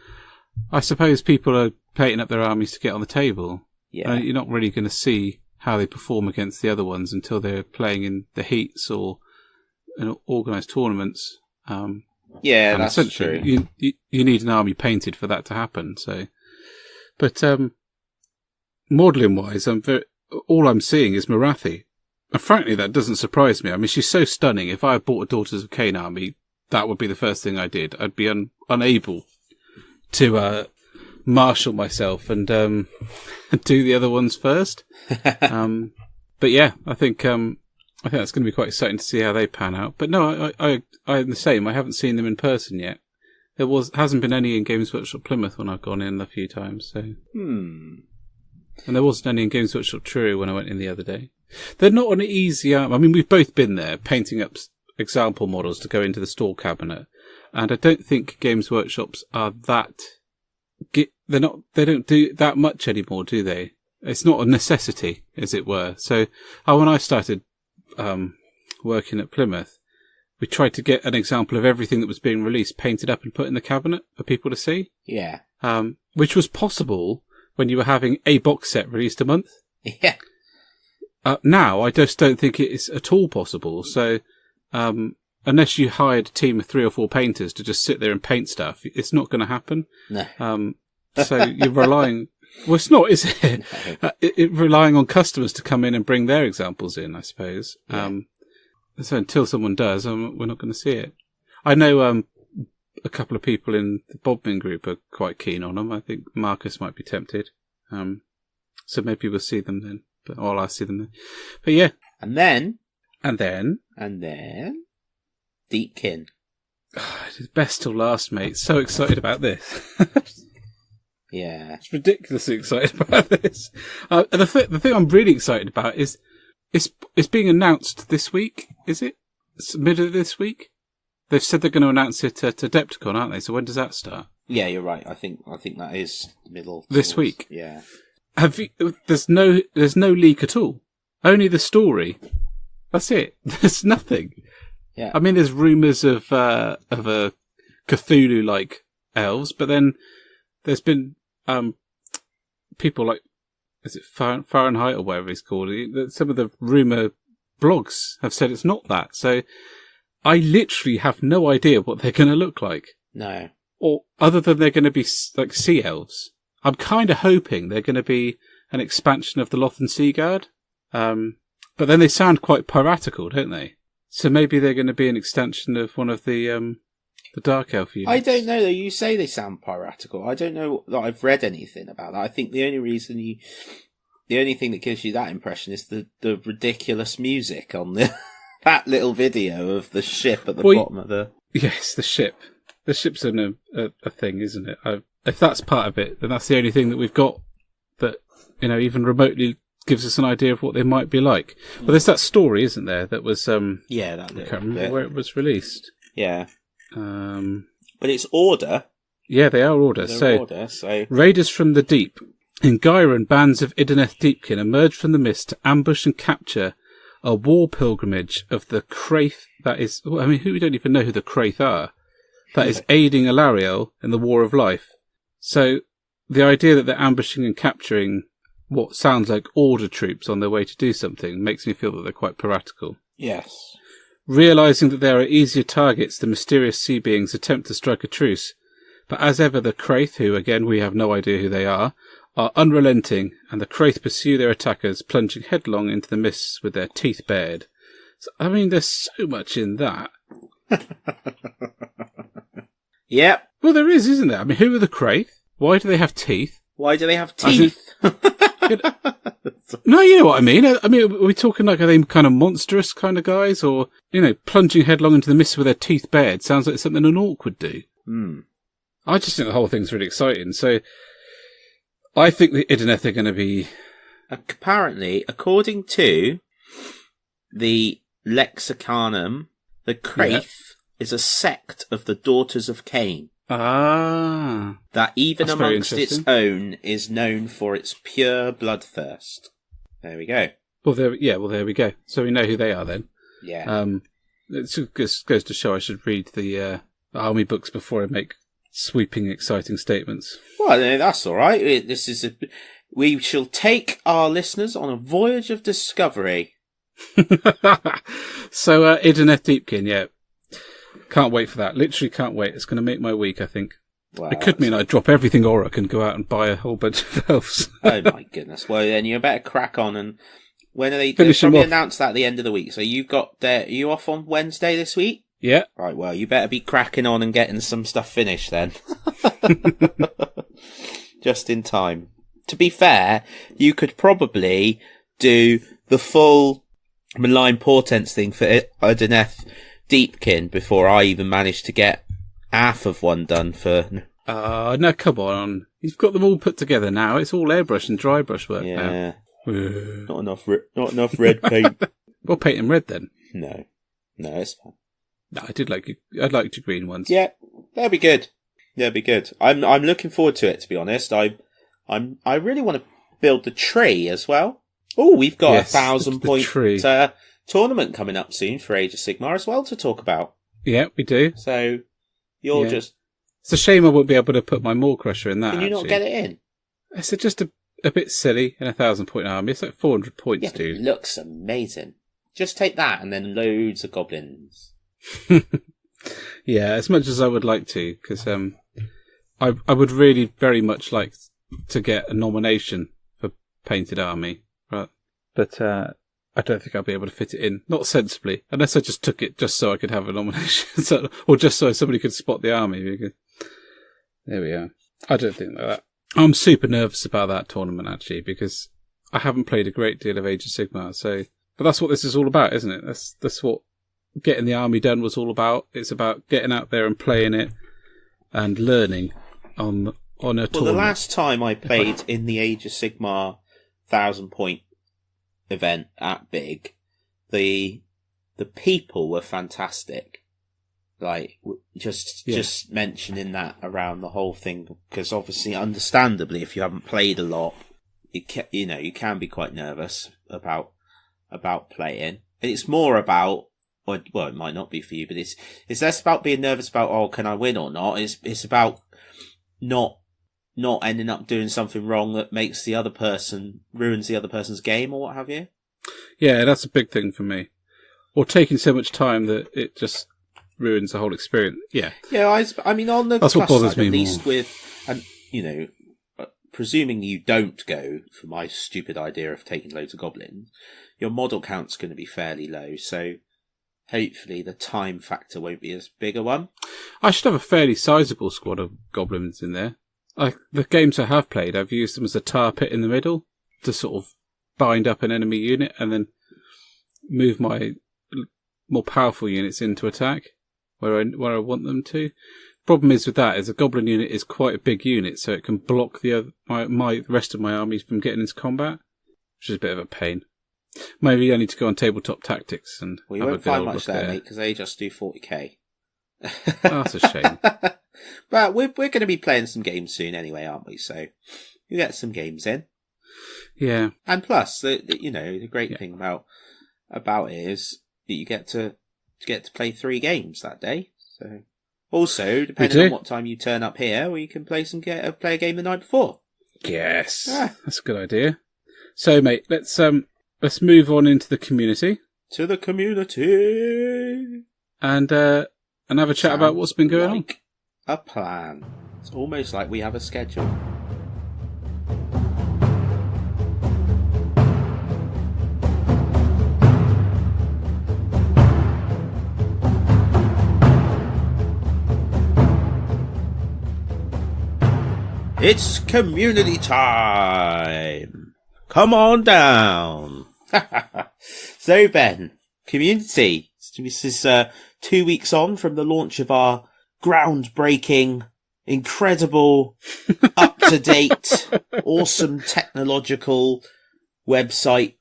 I suppose people are painting up their armies to get on the table. Yeah. You're not really going to see how they perform against the other ones until they're playing in the heats or in organised tournaments. Yeah, that's true. You need an army painted for that to happen. So, but modelling wise, all I'm seeing is Morathi. And frankly, that doesn't surprise me. I mean, she's so stunning. If I had bought a Daughters of Cain army, that would be the first thing I did. I'd be unable to marshal myself and do the other ones first. But yeah, I think that's going to be quite exciting to see how they pan out. But no, I'm the same. I haven't seen them in person yet. There hasn't been any in Games Workshop Plymouth when I've gone in a few times. So. And there wasn't any in Games Workshop Truro when I went in the other day. They're not an easy arm. I mean, we've both been there painting up example models to go into the store cabinet, and I don't think Games Workshops are that. They don't do that much anymore, do they? It's not a necessity, as it were. So, when I started working at Plymouth, we tried to get an example of everything that was being released painted up and put in the cabinet for people to see. Yeah. Which was possible when you were having a box set released a month. Yeah. Now, I just don't think it is at all possible. So, unless you hired a team of 3 or 4 painters to just sit there and paint stuff, it's not going to happen. No. So you're relying. Well, it's not, is it? No. Relying on customers to come in and bring their examples in, I suppose. Yeah. So until someone does, we're not going to see it. I know a couple of people in the Bodmin group are quite keen on them. I think Marcus might be tempted. So maybe we'll see them then. I'll see them then. But yeah. And then Deepkin. It's best till last, mate. So excited about this. Yeah. It's ridiculously excited about this. The thing I'm really excited about is it's being announced this week, is it? It's middle of this week? They've said they're going to announce it at Adepticon, aren't they? So when does that start? Yeah, you're right. I think that is middle this week. Yeah. There's no leak at all. Only the story. That's it. There's nothing. Yeah. I mean, there's rumours of a Cthulhu-like elves, but then there's been people like, is it Fahrenheit or whatever it's called? Some of the rumour blogs have said it's not that. So I literally have no idea what they're going to look like. No. Or other than they're going to be like sea elves. I'm kind of hoping they're going to be an expansion of the Lothan Sea Guard. But then they sound quite piratical, don't they? So maybe they're going to be an extension of one of the Dark Elf units. I don't know, though. You say they sound piratical. I don't know that I've read anything about that. I think the only thing that gives you that impression is the ridiculous music on that little video of the ship at the bottom of the... Yes, the ship. The ship's a thing, isn't it? If that's part of it, then that's the only thing that we've got that, even remotely gives us an idea of what they might be like. Well, there's that story, isn't there? That was I can't remember where it was released. Yeah. But it's Order. Yeah, they are Order. So raiders from the deep. In Gyron, bands of Idoneth Deepkin emerge from the mist to ambush and capture a war pilgrimage of the Craith that is... I mean, we don't even know who the Craith are. That is aiding Alariel in the War of Life. So the idea that they're ambushing and capturing what sounds like Order troops on their way to do something makes me feel that they're quite piratical. Yes. Realising that there are easier targets, the mysterious sea beings attempt to strike a truce. But as ever, the Craith, who, again, we have no idea who they are unrelenting, and the Craith pursue their attackers, plunging headlong into the mists with their teeth bared. So, I mean, there's so much in that. Yep. Well, there is, isn't there? I mean, who are the Craith? Why do they have teeth? Why do they have teeth? No, you know what I mean. I mean, are we talking like, are they kind of monstrous kind of guys? Or, plunging headlong into the mist with their teeth bared sounds like something an orc would do. I just think the whole thing's really exciting. So, I think the Idoneth are going to be... Apparently, according to the Lexicanum, the Craith is a sect of the Daughters of Cain. Ah. That even amongst its own is known for its pure bloodthirst. There we go. Well, there we go. So we know who they are then. Yeah. It just goes to show I should read the army books before I make sweeping, exciting statements. Well, that's all right. We shall take our listeners on a voyage of discovery. So, Idoneth Deepkin, yeah. Can't wait for that. Literally can't wait. It's going to make my week, I think. Wow, it could mean I drop everything Auric and go out and buy a whole bunch of elves. Oh my goodness. Well, then you better crack on. And when are they? They'll probably announce that at the end of the week. So are you off on Wednesday this week? Yeah. Right, well, you better be cracking on and getting some stuff finished then. Just in time. To be fair, you could probably do the full Malign Portents thing for Idoneth Deepkin before I even managed to get half of one done for... no, come on. You've got them all put together now. It's all airbrush and dry brush work now. Yeah. Not enough red paint. Well, paint them red then. No, it's fine. No, I'd like your green ones. Yeah, that'd be good. I'm looking forward to it, to be honest. I really want to build the tree as well. Oh, we've got 1,000 point tournament coming up soon for Age of Sigmar as well to talk about. Yeah, we do. So you're just... It's a shame I won't be able to put my MawKrusha in that. Can you not get it in? It's just a bit silly in a 1,000 point army. It's like 400 points, dude. It looks amazing. Just take that and then loads of goblins. Yeah, as much as I would like to, because I would really very much like to get a nomination for Painted Army, right? But I don't think I'll be able to fit it in, not sensibly, unless I just took it just so I could have a nomination, or just so somebody could spot the army. Because... There we are. I don't think that. I'm super nervous about that tournament, actually, because I haven't played a great deal of Age of Sigmar, so... But that's what this is all about, isn't it? That's what getting the army done was all about. It's about getting out there and playing it and learning on a tournament. Well, the last time I played in the Age of Sigmar 1,000-point event at Big, the people were fantastic. Like, just mentioning that around the whole thing, because obviously, understandably, if you haven't played a lot, you can be quite nervous about playing. And it's more about, well, it might not be for you, but it's less about being nervous about, oh, can I win or not? It's about not ending up doing something wrong that ruins the other person's game or what have you. Yeah, that's a big thing for me. Or taking so much time that it just ruins the whole experience. Yeah. Yeah, I mean, on the that's what bothers me at least more. with, and presuming you don't go for my stupid idea of taking loads of goblins, your model count's going to be fairly low, so hopefully the time factor won't be as big a one. I should have a fairly sizable squad of goblins in there. Like the games I have played, I've used them as a tar pit in the middle to sort of bind up an enemy unit and then move my more powerful units into attack where I want them to. Problem is with that is a goblin unit is quite a big unit, so it can block the rest of my armies from getting into combat, which is a bit of a pain. Maybe I need to go on tabletop tactics and you won't find much there, mate, because they just do 40k. Oh, that's a shame. But we're going to be playing some games soon anyway, aren't we? So you get some games in. Yeah. And plus, the great thing about it is that you get to play 3 games that day. So also, depending on what time you turn up here, we can play a game the night before. Yes, that's a good idea. So, mate, let's move on into the community. To the community, and have a chat about what's been going on. A plan. It's almost like we have a schedule. It's community time! Come on down! So, Ben, community. This is 2 weeks on from the launch of our groundbreaking, incredible, up-to-date, awesome technological website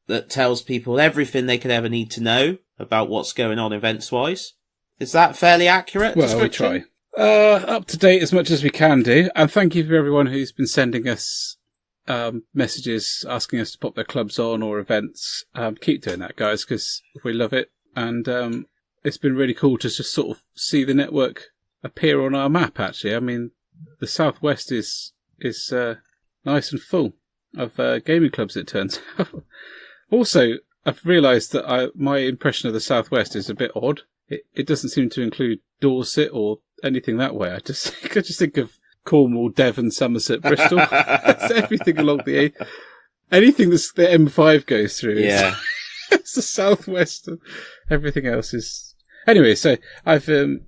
that tells people everything they could ever need to know about what's going on events-wise. Is that fairly accurate? Well, we try. Up to date as much as we can do, and thank you for everyone who's been sending us messages asking us to pop their clubs on or events. Keep doing that, guys, because we love it, and it's been really cool to just sort of see the network appear on our map. Actually, I mean, the Southwest is nice and full of gaming clubs, it turns out. Also, I've realised that my impression of the Southwest is a bit odd. It doesn't seem to include Dorset or anything that way. I just think of Cornwall, Devon, Somerset, Bristol. It's everything along anything that the M5 goes through. Yeah, it's the Southwest. Everything else is anyway. So I've learnt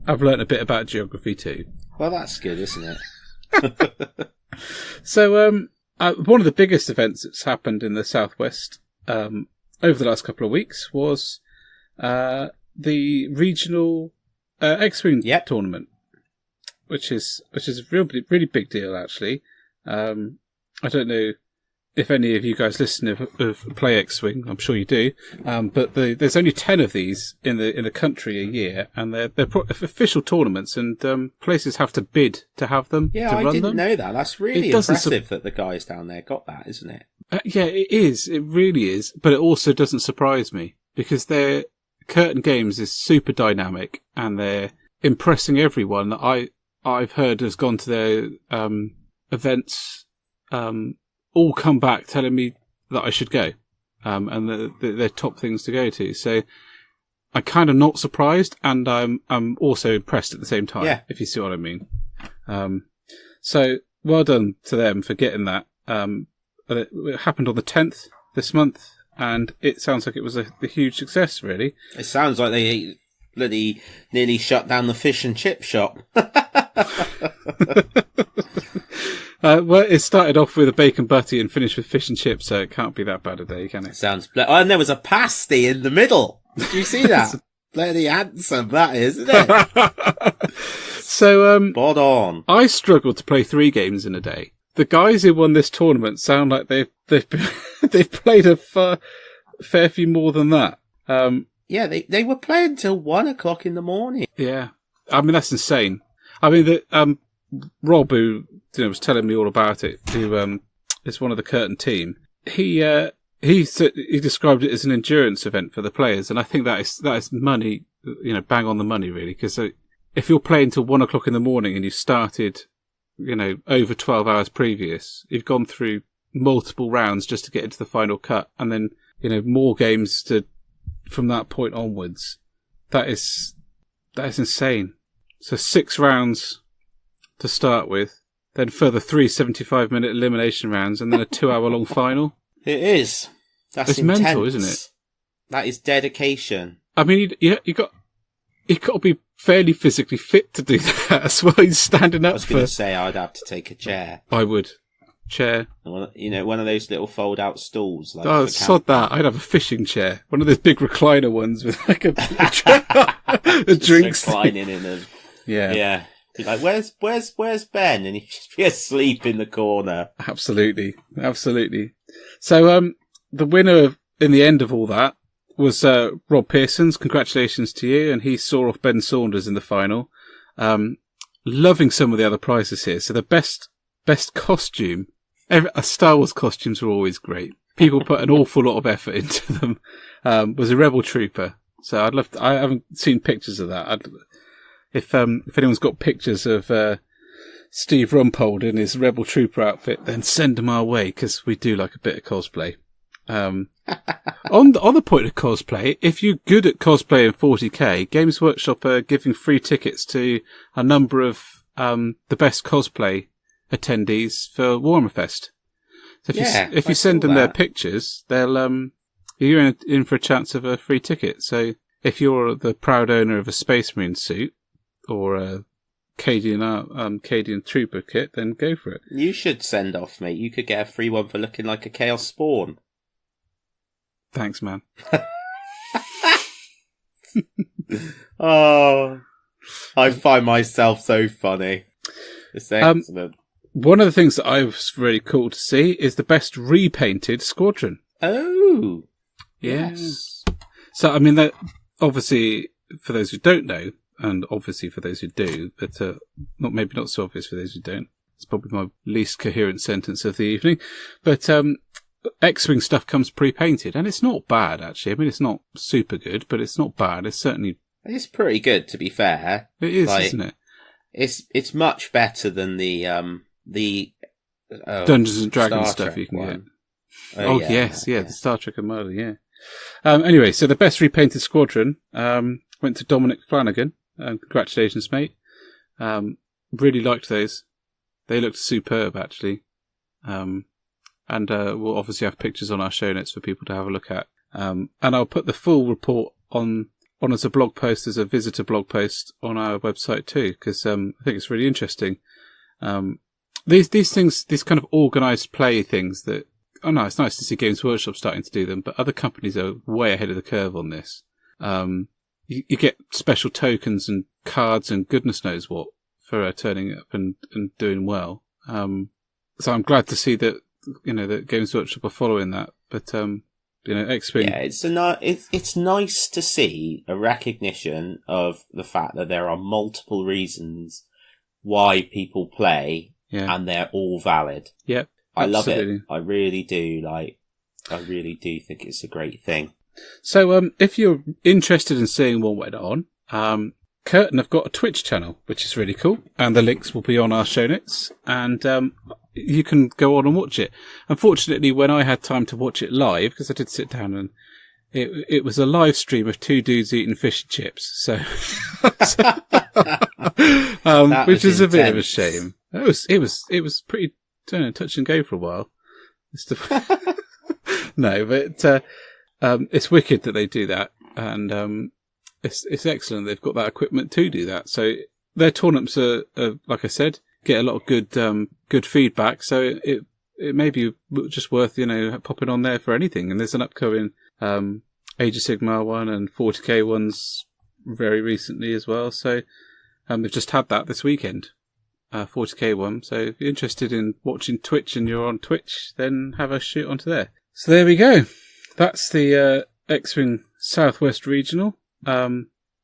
a bit about geography too. Well, that's good, isn't it? So one of the biggest events that's happened in the Southwest over the last couple of weeks was the regional Xwing tournament, which is a really big deal, actually. I don't know if any of you guys listen of play Xwing. I'm sure you do. But there's only 10 of these in the country a year, and they're official tournaments, and places have to bid to have them. Yeah, I didn't know that. That's really impressive that the guys down there got that, isn't it? Yeah, it is. It really is. But it also doesn't surprise me because Curtain Games is super dynamic, and they're impressing everyone that I've heard has gone to their events. All come back telling me that I should go, and they're top things to go to. So I'm kind of not surprised, and I'm also impressed at the same time. Yeah. If you see what I mean. So well done to them for getting that. It happened on the 10th this month, and it sounds like it was a huge success. Really, it sounds like they bloody nearly shut down the fish and chip shop. Well, it started off with a bacon butty and finished with fish and chips, so it can't be that bad a day, can it? Sounds. And there was a pasty in the middle. Did you see that? Bloody handsome, that is, isn't it? So, spot on. I struggled to play 3 games in a day. The guys who won this tournament sound like they've played a fair few more than that. Yeah, they were playing till 1 o'clock in the morning. Yeah, I mean that's insane. I mean, Rob, who was telling me all about it, who is one of the Curtain team, he described it as an endurance event for the players, and I think that is money, bang on the money, really. Because if you're playing till 1 o'clock in the morning and you started, over 12 hours previous, you've gone through multiple rounds just to get into the final cut, and then more games from that point onwards. That is insane. So 6 rounds to start with, then further 3 75-minute elimination rounds, and then a 2-hour-long final. It is. That's intense. Mental, isn't it? That is dedication. I mean, you got to be fairly physically fit to do that as well. He's standing up. I was going to say I'd have to take a chair. I would. Chair. One of those little fold-out stools. Like sod that. I'd have a fishing chair. One of those big recliner ones with like a drinks. Reclining in them. Yeah. Yeah. Be like, where's Ben? And he'd just be asleep in the corner. Absolutely. So, the winner in the end of all that was Rob Pearson's. Congratulations to you. And he saw off Ben Saunders in the final. Loving some of the other prizes here. So the best costume. Star Wars costumes were always great. People put an awful lot of effort into them. Was a Rebel Trooper. So I haven't seen pictures of that. If anyone's got pictures of Steve Rumpold in his Rebel Trooper outfit, then send them our way, because we do like a bit of cosplay. On the point of cosplay, if you're good at cosplay in 40k, Games Workshop are giving free tickets to a number of the best cosplay attendees for Warhammer Fest. So if you send them their pictures, they'll you're in for a chance of a free ticket. So if you're the proud owner of a Space Marine suit or a Cadian Trooper kit, then go for it. You should send off, mate. You could get a free one for looking like a Chaos Spawn. Thanks, man. Oh, I find myself so funny. It's excellent. One of the things that I was really cool to see is the best repainted squadron. Oh, yes. So, I mean, that obviously, for those who don't know, and obviously for those who do, but maybe not so obvious for those who don't. It's probably my least coherent sentence of the evening. But Xwing stuff comes pre-painted, and it's not bad, actually. I mean, it's not super good, but it's not bad. It's certainly... It's pretty good, to be fair. It is, isn't it? It's much better than the Dungeons and Dragons stuff you can get. The Star Trek and Marley, yeah. Anyway, so the best repainted squadron went to Dominic Flanagan. Congratulations, mate. Really liked those. They looked superb, actually. And we'll obviously have pictures on our show notes for people to have a look at. And I'll put the full report on as a blog post, as a visitor blog post on our website too, because I think it's really interesting. These things, these kind of organised play things that, it's nice to see Games Workshop starting to do them, but other companies are way ahead of the curve on this. You get special tokens and cards and goodness knows what for turning up and doing well. So I'm glad to see that, that Games Workshop are following that. But, Xwing. Yeah, it's nice to see a recognition of the fact that there are multiple reasons why people play, and they're all valid. Yep. I love it. I really do. I really do think it's a great thing. So, if you're interested in seeing what went on, Curtain have got a Twitch channel, which is really cool, and the links will be on our show notes, and you can go on and watch it. Unfortunately, when I had time to watch it live, because I did sit down and it was a live stream of two dudes eating fish and chips. So, which is a bit of a shame. It was pretty touch and go for a while. No, but it's wicked that they do that, and it's excellent. They've got that equipment to do that. So their tournaments are like I said, get a lot of good feedback. So it may be just worth popping on there for anything. And there's an upcoming Age of Sigmar one and 40k ones very recently as well. So they've just had that this weekend. 40k one. So if you're interested in watching Twitch and you're on Twitch, then have a shoot onto there. So there we go. That's the Xwing Southwest Regional.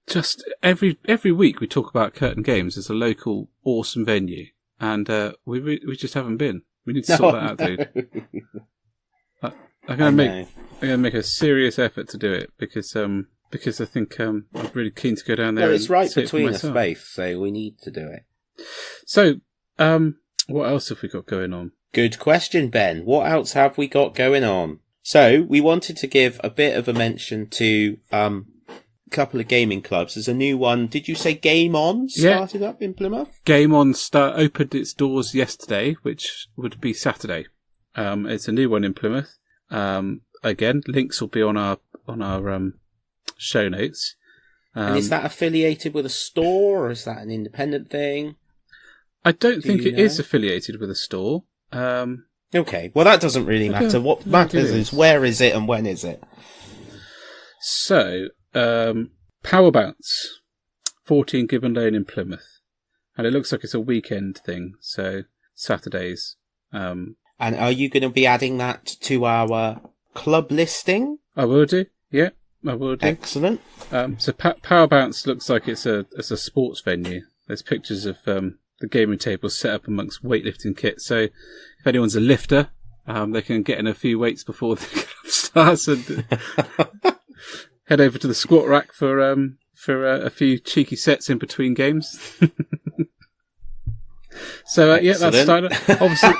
Just every week we talk about Curtain Games as a local awesome venue, and we just haven't been. We need to sort that out, dude. I'm gonna make a serious effort to do it because I think I'm really keen to go down there. Well, it's right between us both, so we need to do it. So, what else have we got going on? Good question, Ben. What else have we got going on? So, we wanted to give a bit of a mention to a couple of gaming clubs. There's a new one. Did you say Game On started up in Plymouth? Game On opened its doors yesterday, which would be Saturday. It's a new one in Plymouth. Again, links will be on our show notes. And is that affiliated with a store, or is that an independent thing? I don't think it is affiliated with a store. Okay, well that doesn't really matter. What matters is where is it and when is it? So, Power Bounce, 14 Gibbon Lane in Plymouth. And it looks like it's a weekend thing, so Saturdays. And are you going to be adding that to our club listing? I will do, yeah, I will do. Excellent. So Power Bounce looks like it's a sports venue. There's pictures of the gaming tables set up amongst weightlifting kits. So if anyone's a lifter, they can get in a few weights before the club starts and head over to the squat rack for a few cheeky sets in between games. So that's started. Obviously,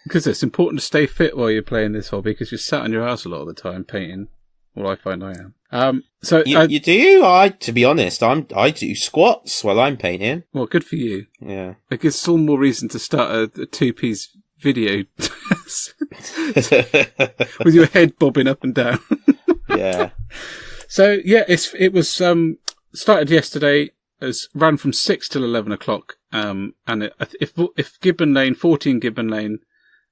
because it's important to stay fit while you're playing this hobby, because you're sat on your ass a lot of the time painting. Well, I find I am. So you do? To be honest, I do squats while I'm painting. Well, good for you. Yeah, it gives all more reason to start a 2P's video with your head bobbing up and down. Yeah. So it was started yesterday. It ran from 6 till 11 o'clock. And if Gibbon Lane, 14 Gibbon Lane,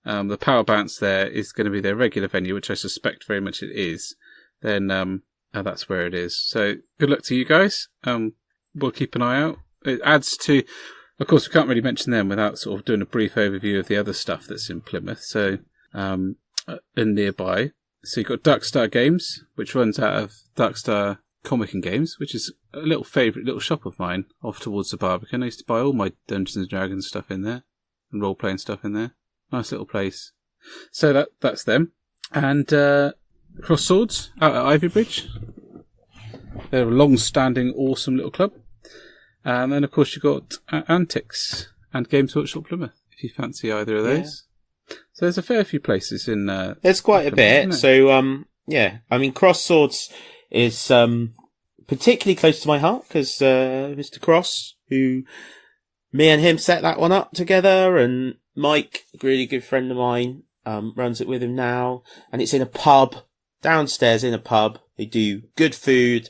the Power Bounce there is going to be their regular venue, which I suspect very much it is, then that's where it is. So good luck to you guys. We'll keep an eye out. It adds to, of course, we can't really mention them without sort of doing a brief overview of the other stuff that's in Plymouth. So, and nearby. So you've got Darkstar Games, which runs out of Darkstar Comic and Games, which is a little favourite little shop of mine off towards the Barbican. I used to buy all my Dungeons and Dragons stuff in there and role-playing stuff in there. Nice little place. So that's them. And Cross Swords out at Ivy Bridge. They're a long-standing, awesome little club. And then, of course, you've got Antics and Games Workshop Plymouth, if you fancy either of those. Yeah. So there's a fair few places in... there's quite a bit. So, I mean, Cross Swords is particularly close to my heart because Mr. Cross, who me and him set that one up together, and Mike, a really good friend of mine, runs it with him now, and it's in a pub, downstairs in a pub. They do good food,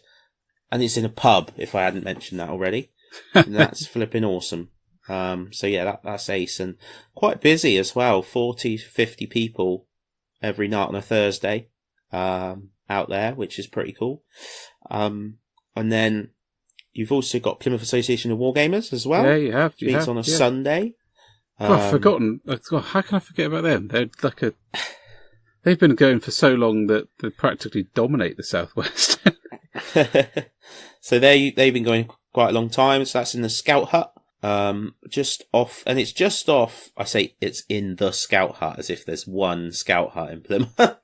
and it's in a pub, if I hadn't mentioned that already. And that's flipping awesome. So yeah, that's ace, and quite busy as well, 40 to 50 people every night on a Thursday. Out there, which is pretty cool. And then you've also got Plymouth Association of Wargamers as well. Yeah, you have. Meets on a Sunday. I've forgotten. God, how can I forget about them? They're like they've been going for so long that they practically dominate the Southwest. So they've been going quite a long time. So that's in the Scout Hut. Just off, and it's just off. I say it's in the Scout Hut as if there's one Scout Hut in Plymouth.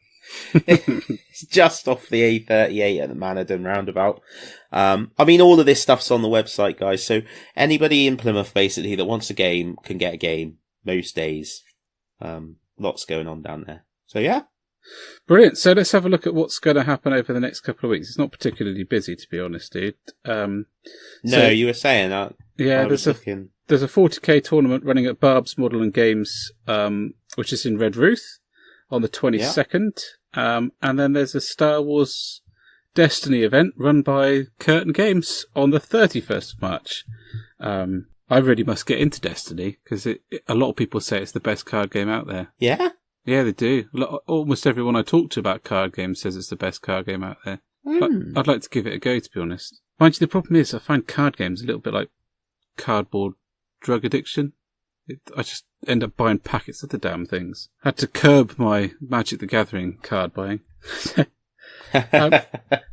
It's just off the A38 at the Manadon roundabout. I mean, all of this stuff's on the website, guys. So anybody in Plymouth, basically, that wants a game can get a game most days. Lots going on down there. So yeah, Brilliant. So let's have a look at what's going to happen over the next couple of weeks. It's not particularly busy, to be honest, dude. You were saying that. Yeah, there's a 40k tournament running at Barb's Model and Games, which is in Red Ruth on the 22nd. And then there's a Star Wars Destiny event run by Curtain Games on the 31st of March. I really must get into Destiny because a lot of people say it's the best card game out there. Yeah? Yeah, they do. Almost everyone I talk to about card games says it's the best card game out there. I'd like to give it a go, to be honest. Mind you, the problem is I find card games a little bit like cardboard drug addiction. I just end up buying packets of the damn things. Had to curb my Magic the Gathering card buying.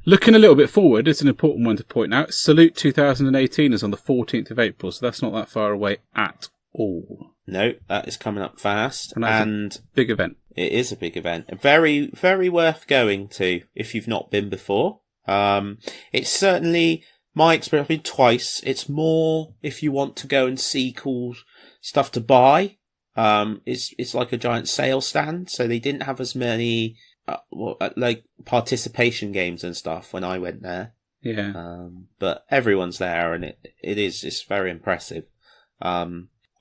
Looking a little bit forward, it's an important one to point out. Salute 2018 is on the 14th of April, so that's not that far away at all. No, that is coming up fast. And big event. It is a big event. Very, very worth going to if you've not been before. It's certainly my experience. I've been twice. It's more if you want to go and see cool stuff to buy. It's like a giant sale stand, so they didn't have as many like participation games and stuff when I went there. Yeah. But everyone's there, and it's very impressive.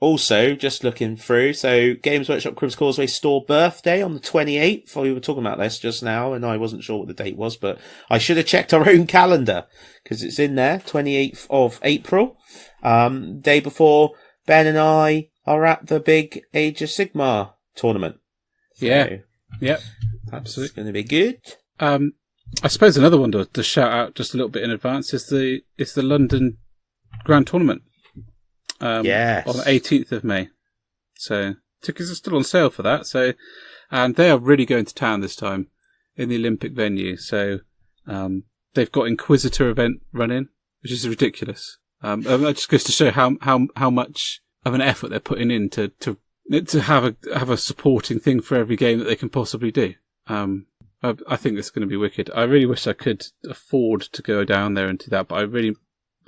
Also, just looking through, so Games Workshop Cribs Causeway store birthday on the 28th. We were talking about this just now, and I wasn't sure what the date was, but I should have checked our own calendar, because it's in there, 28th of April. Day before, Ben and I are at the big Age of Sigmar tournament. So, yeah, absolutely. It's going to be good. I suppose another one to shout out just a little bit in advance is the London Grand Tournament. Yes. On the 18th of May. So, tickets are still on sale for that. So, and they are really going to town this time in the Olympic venue. So, they've got Inquisitor event running, which is ridiculous. That just goes to show how much of an effort they're putting in to have a supporting thing for every game that they can possibly do. I think this is going to be wicked. I really wish I could afford to go down there and do that, but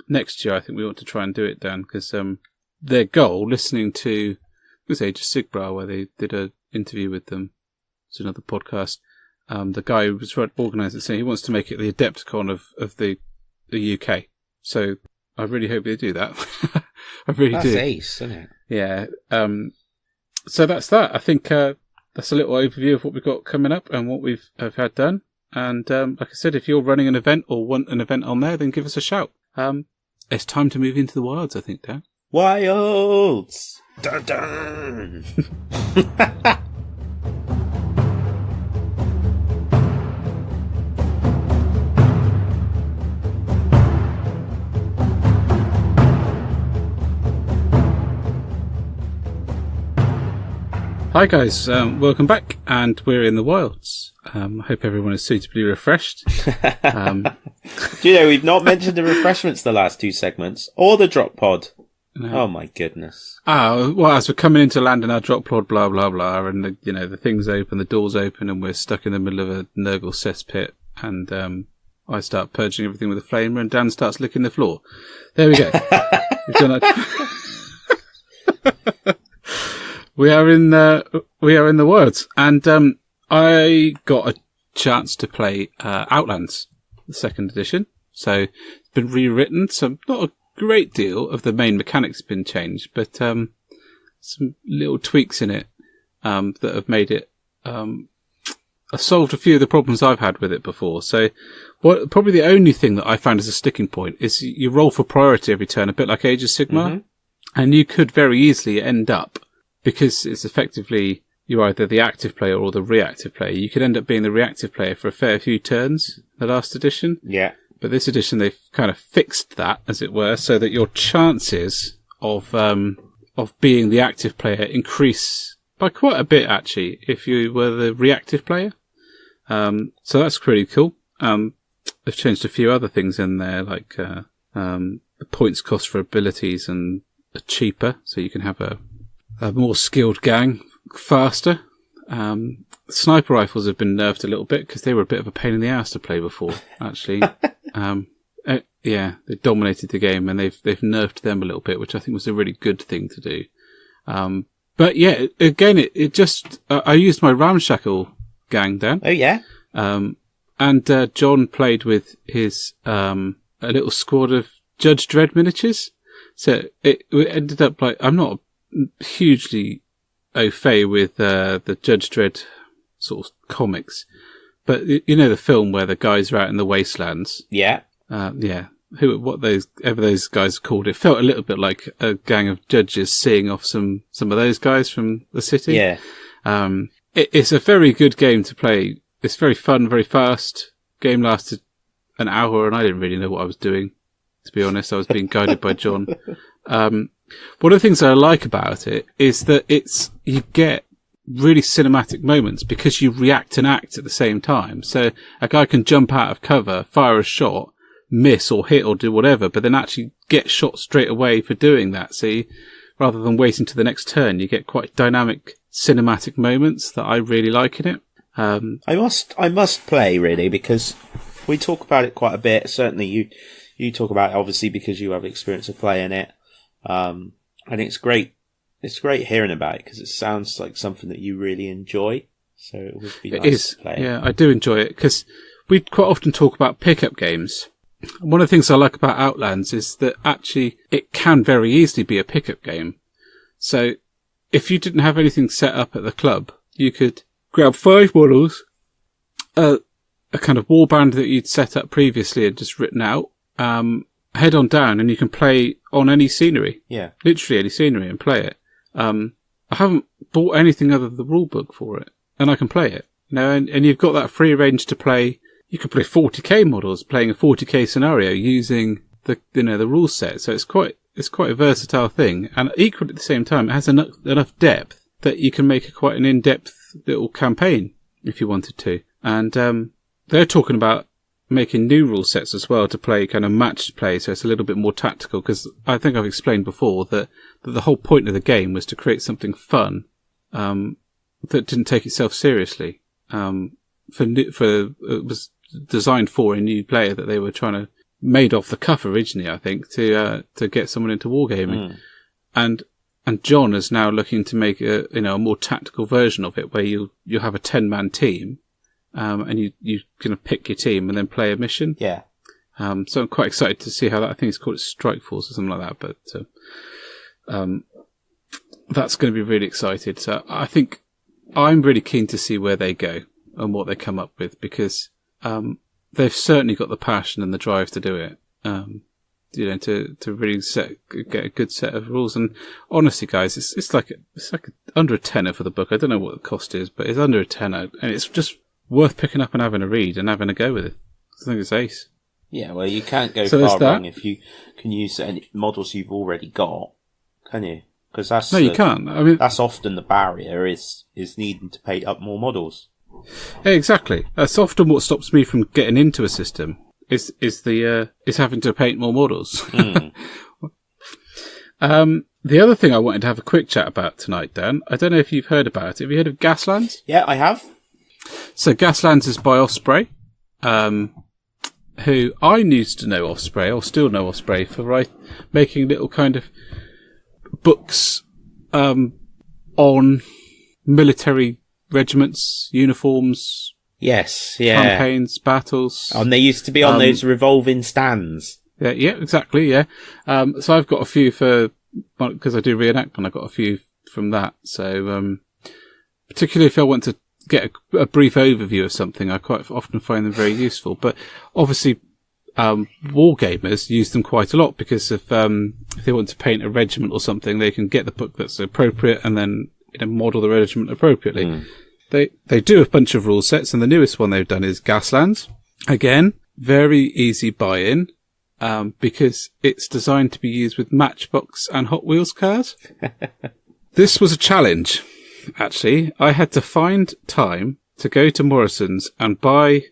next year I think we want to try and do it, Dan, because their goal, listening to, it was Age of Sigmar, where they did an interview with them. It's another podcast. The guy who was organising it saying he wants to make it the Adepticon of the UK. So I really hope they do that. I really do. That's ace, isn't it? Yeah. So that's that. I think that's a little overview of what we've got coming up and what we've had done. And like I said, if you're running an event or want an event on there, then give us a shout. It's time to move into the wilds, I think, Dan. Wilds! Dun dun! Hi guys, welcome back, and we're in the wilds. I hope everyone is suitably refreshed. Do you know, we've not mentioned the refreshments the last two segments, or the drop pod. No. Oh my goodness. Well, as we're coming into land in our drop pod, blah, blah, blah, and the thing's open, the door's open, and we're stuck in the middle of a Nurgle cesspit, and I start purging everything with a flamer, and Dan starts licking the floor. There we go. We've done that. We are in the wilds, and I got a chance to play Outlands, the second edition. So it's been rewritten. So not a great deal of the main mechanics have been changed, but some little tweaks in it that have made it. I've solved a few of the problems I've had with it before. So probably the only thing that I found as a sticking point is you roll for priority every turn, a bit like Age of Sigmar, and you could very easily end up, because it's effectively you're either the active player or the reactive player. You could end up being the reactive player for a fair few turns, the last edition. Yeah. But this edition, they've kind of fixed that, as it were, so that your chances of being the active player increase by quite a bit, actually, if you were the reactive player. So that's pretty cool. They've changed a few other things in there, like the points cost for abilities and are cheaper, so you can have a more skilled gang faster. Sniper rifles have been nerfed a little bit because they were a bit of a pain in the ass to play before, actually. Yeah, they dominated the game, and they've nerfed them a little bit, which I think was a really good thing to do. But yeah, again, it just, I used my ramshackle gang down. Oh, yeah? And John played with his a little squad of Judge Dredd miniatures. So it ended up like, I'm not hugely au fait with the Judge Dredd sort of comics, but you know the film where the guys are out in the wastelands? Yeah. Yeah. Whatever those guys are called. It felt a little bit like a gang of judges seeing off some of those guys from the city. Yeah. It's a very good game to play. It's very fun, very fast. Game lasted an hour and I didn't really know what I was doing. To be honest, I was being guided by John. One of the things I like about it is that you get really cinematic moments because you react and act at the same time. So a guy can jump out of cover, fire a shot, miss or hit or do whatever, but then actually get shot straight away for doing that. So rather than waiting to the next turn, you get quite dynamic cinematic moments that I really like in it. I must play, really, because we talk about it quite a bit. Certainly you talk about it, obviously, because you have experience of playing it. And it's great. It's great hearing about it because it sounds like something that you really enjoy. So it would be nice to play. Yeah, I do enjoy it because we quite often talk about pickup games. One of the things I like about Outlands is that actually it can very easily be a pickup game. So if you didn't have anything set up at the club, you could grab 5 models, a kind of warband that you'd set up previously and just written out, head on down and you can play on any scenery. Yeah. Literally any scenery and play it. I haven't bought anything other than the rule book for it and I can play it. You know, and you've got that free range to play. You could play 40k models playing a 40k scenario using the rule set. So it's quite a versatile thing. And equally at the same time, it has enough depth that you can make quite an in-depth little campaign if you wanted to. And, they're talking about making new rule sets as well to play kind of matched play. So it's a little bit more tactical because I think I've explained before that the whole point of the game was to create something fun, that didn't take itself seriously. It was designed for a new player that they were trying to made off the cuff originally, I think, to get someone into wargaming. And John is now looking to make a more tactical version of it where you have a 10-man team, and you kind of pick your team and then play a mission. Yeah. So I'm quite excited to see how that, I think it's called Strike Force or something like that, but, that's going to be really excited. So I think I'm really keen to see where they go and what they come up with because, they've certainly got the passion and the drive to do it. To really get a good set of rules. And honestly, guys, it's like under a tenner for the book. I don't know what the cost is, but it's under a tenner, and it's just worth picking up and having a read and having a go with it. I think it's ace. Yeah, well, you can't go far wrong if you can use any models you've already got, can you? Because you can't. I mean, that's often the barrier is needing to pay up more models. Yeah, exactly. That's often what stops me from getting into a system. Is having to paint more models. The other thing I wanted to have a quick chat about tonight, Dan, I don't know if you've heard about it. Have you heard of Gaslands? Yeah, I have. So Gaslands is by Osprey, who I used to know Osprey, or still know Osprey, for making little kind of books on military regiments, uniforms. Yes, yeah. Campaigns, battles. And they used to be on those revolving stands. Yeah, exactly, yeah. So I've got a few because I do reenactment, I've got a few from that. So, particularly if I want to get a brief overview of something, I quite often find them very useful. But obviously, wargamers use them quite a lot because if they want to paint a regiment or something, they can get the book that's appropriate and then model the regiment appropriately. They do a bunch of rule sets, and the newest one they've done is Gaslands. Again, very easy buy-in, because it's designed to be used with Matchbox and Hot Wheels cars. This was a challenge, actually. I had to find time to go to Morrison's and buy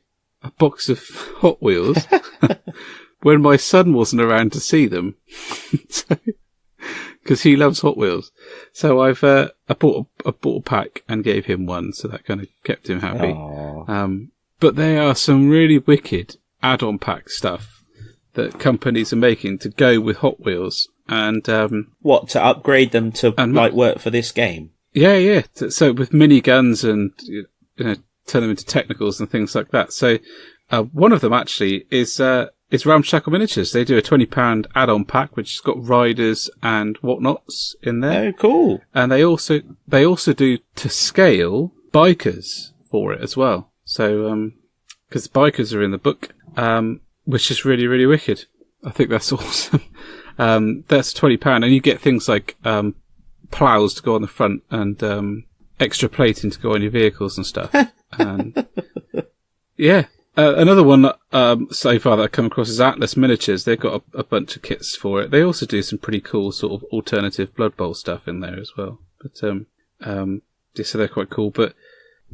a box of Hot Wheels when my son wasn't around to see them. Because he loves Hot Wheels. So I bought a pack and gave him one, so that kind of kept him happy. But there are some really wicked add-on pack stuff that companies are making to go with Hot Wheels. And what, to upgrade them to work for this game? Yeah. So with mini guns and turn them into technicals and things like that. So one of them actually is Ramshackle Miniatures. They do a £20 add-on pack, which has got riders and whatnots in there. Oh, cool. And they also do to scale bikers for it as well. So, because bikers are in the book, which is really, really wicked. I think that's awesome. That's £20 and you get things like, plows to go on the front and, extra plating to go on your vehicles and stuff. And yeah. Another one so far that I've come across is Atlas Miniatures. They've got a bunch of kits for it. They also do some pretty cool sort of alternative Bloodbowl stuff in there as well. But so they're quite cool. But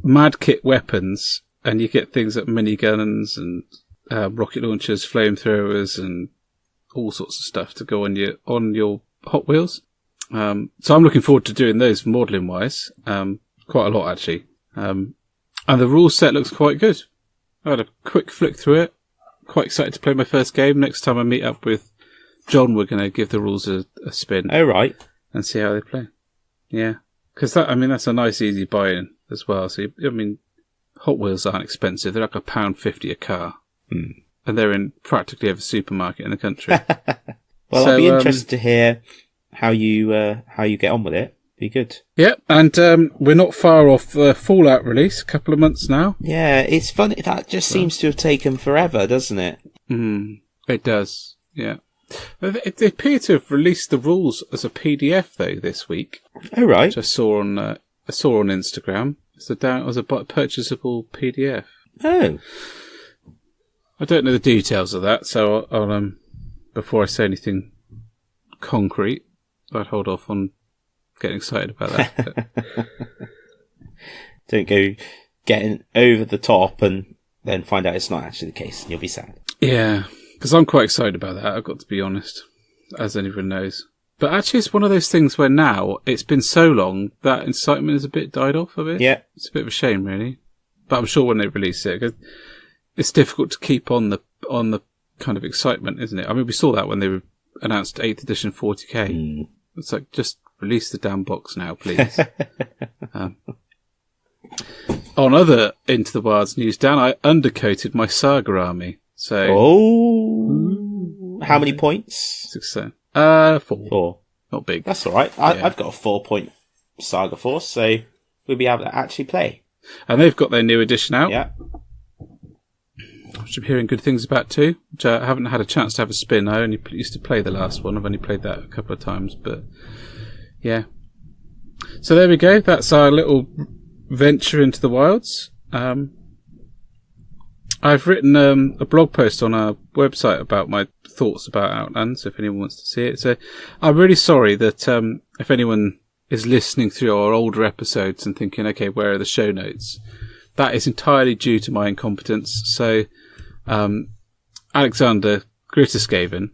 Mad Kit weapons, and you get things like miniguns and rocket launchers, flamethrowers, and all sorts of stuff to go on your Hot Wheels. So I'm looking forward to doing those modelling wise. Quite a lot actually. And the rule set looks quite good. I had a quick flick through it. Quite excited to play my first game. Next time I meet up with John, we're going to give the rules a spin. Oh, right. And see how they play. Yeah. Because that's a nice, easy buy-in as well. So, Hot Wheels aren't expensive. They're like £1.50 a car. And they're in practically every supermarket in the country. Well, I'll be interested to hear how you get on with it. Be good. Yeah, and we're not far off the Fallout release, a couple of months now. Yeah, it's funny. That just seems to have taken forever, doesn't it? It does, yeah. They appear to have released the rules as a PDF, though, this week. Oh, right. Which I saw on Instagram. It's a purchasable PDF. Oh. I don't know the details of that, so I'll before I say anything concrete, I'd hold off on getting excited about that. Don't go getting over the top and then find out it's not actually the case and you'll be sad. Yeah, because I'm quite excited about that, I've got to be honest, as anyone knows. But actually it's one of those things where now it's been so long that excitement has a bit died off a bit. Yeah. It's a bit of a shame, really. But I'm sure when they release it, 'cause it's difficult to keep on the kind of excitement, isn't it? I mean, we saw that when they announced 8th edition 40k. It's like, just release the damn box now, please. On other Into the Wilds news, Dan, I undercoated my Saga army. So, how many points? 4. 4. Not big. That's all right. I've got a 4-point Saga force, so we'll be able to actually play. And they've got their new edition out. Yeah. Which I'm hearing good things about too, which I haven't had a chance to have a spin. I only used to play the last one. I've only played that a couple of times, but yeah. So there we go. That's our little venture into the wilds. I've written a blog post on our website about my thoughts about Outlands, if anyone wants to see it. So I'm really sorry that if anyone is listening through our older episodes and thinking, okay, where are the show notes? That is entirely due to my incompetence. So Alexander Gritterskaven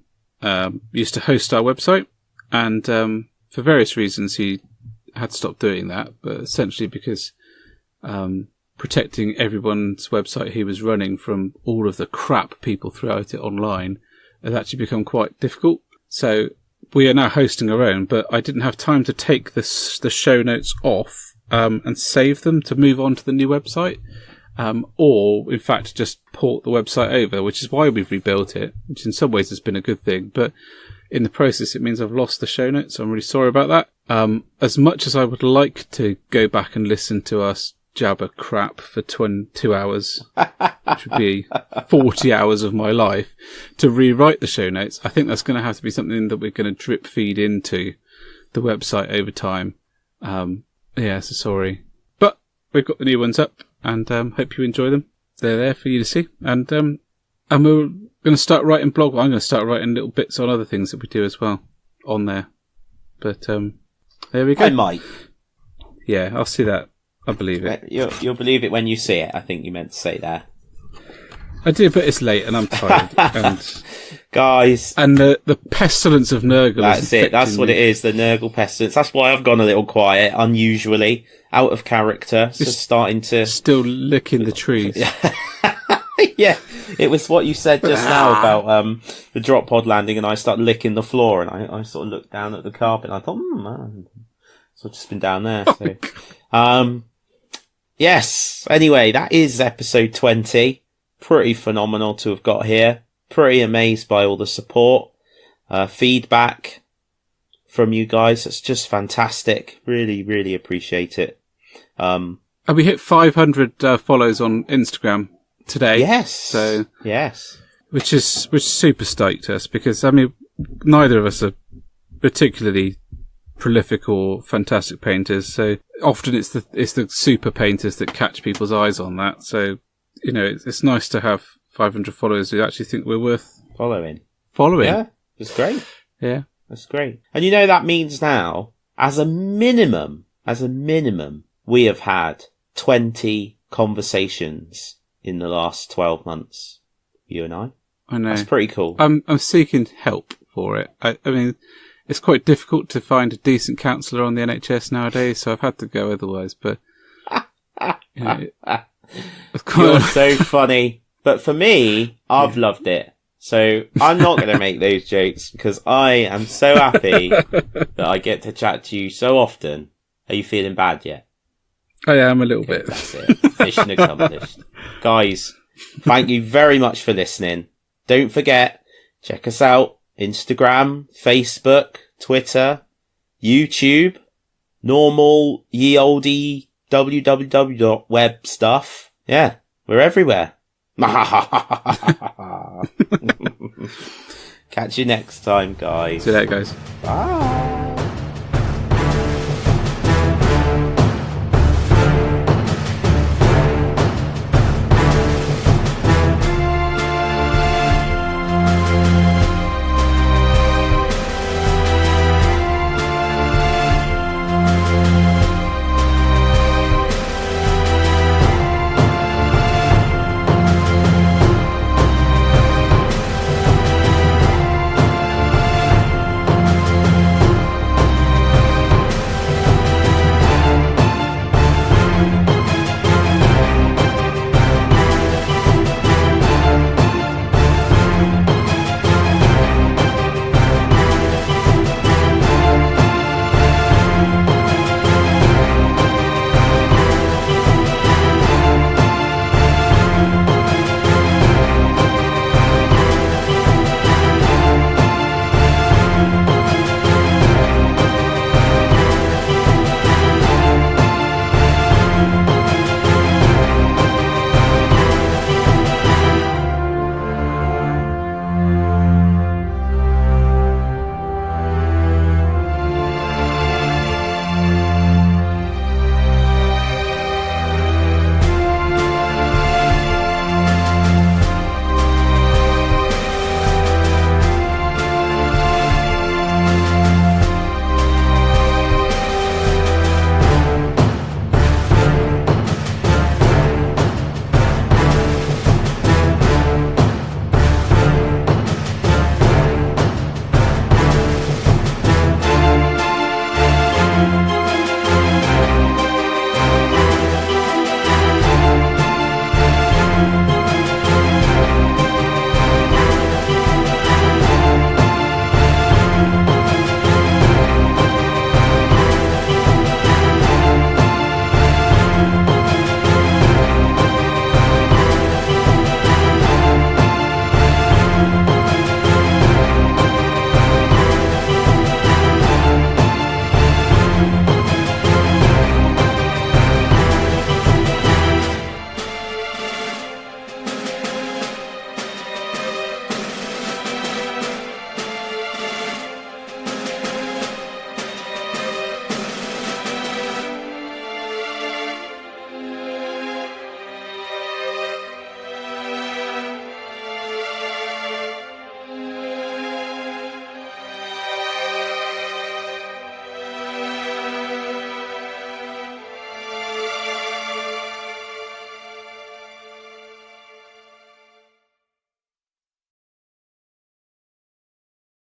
used to host our website, and for various reasons he had to stop doing that, but essentially because protecting everyone's website he was running from all of the crap people threw at it online has actually become quite difficult. So we are now hosting our own, but I didn't have time to take the show notes off and save them to move on to the new website, or in fact just port the website over, which is why we've rebuilt it, which in some ways has been a good thing, but in the process it means I've lost the show notes, so I'm really sorry about that. As much as I would like to go back and listen to us jabber crap for 22 hours, which would be 40 hours of my life, to rewrite the show notes, I think that's going to have to be something that we're going to drip feed into the website over time. Yeah, so sorry. But we've got the new ones up, and hope you enjoy them. They're there for you to see. And we're going to start writing blog. I'm going to start writing little bits on other things that we do as well on there. But there we go. I might. Yeah, I'll see that. I believe it. You'll believe it when you see it, I think you meant to say there. I do, but it's late and I'm tired. And guys. And the pestilence of Nurgle. That's it. That's what it is. The Nurgle pestilence. That's why I've gone a little quiet, unusually, out of character. Just starting to. Still licking the trees. Yeah. It was what you said just now about the drop pod landing, and I started licking the floor, and I sort of looked down at the carpet and I thought, man. So I've just been down there. So. Yes. Anyway, that is episode 20. Pretty phenomenal to have got here. Pretty amazed by all the support, feedback from you guys. It's just fantastic. Really, really appreciate it. And we hit 500 follows on Instagram today. Yes. So yes. Which super stoked us, because, I mean, neither of us are particularly prolific or fantastic painters, so often it's the super painters that catch people's eyes on that. So, you know, it's nice to have 500 followers who actually think we're worth following. Yeah, it's great. Yeah, that's great. And you know, that means now, as a minimum, we have had 20 conversations in the last 12 months. You and I. I know. That's pretty cool. I'm seeking help for it. I mean, it's quite difficult to find a decent counsellor on the NHS nowadays, so I've had to go otherwise, but... You know, you're so funny. But for me, I've loved it. So I'm not going to make those jokes, because I am so happy that I get to chat to you so often. Are you feeling bad yet? I am a little bit. That's it. Mission accomplished. Guys, thank you very much for listening. Don't forget, check us out. Instagram, Facebook, Twitter, YouTube, normal ye olde www.web stuff. Yeah, we're everywhere. Catch you next time, guys. See you later, guys. Bye.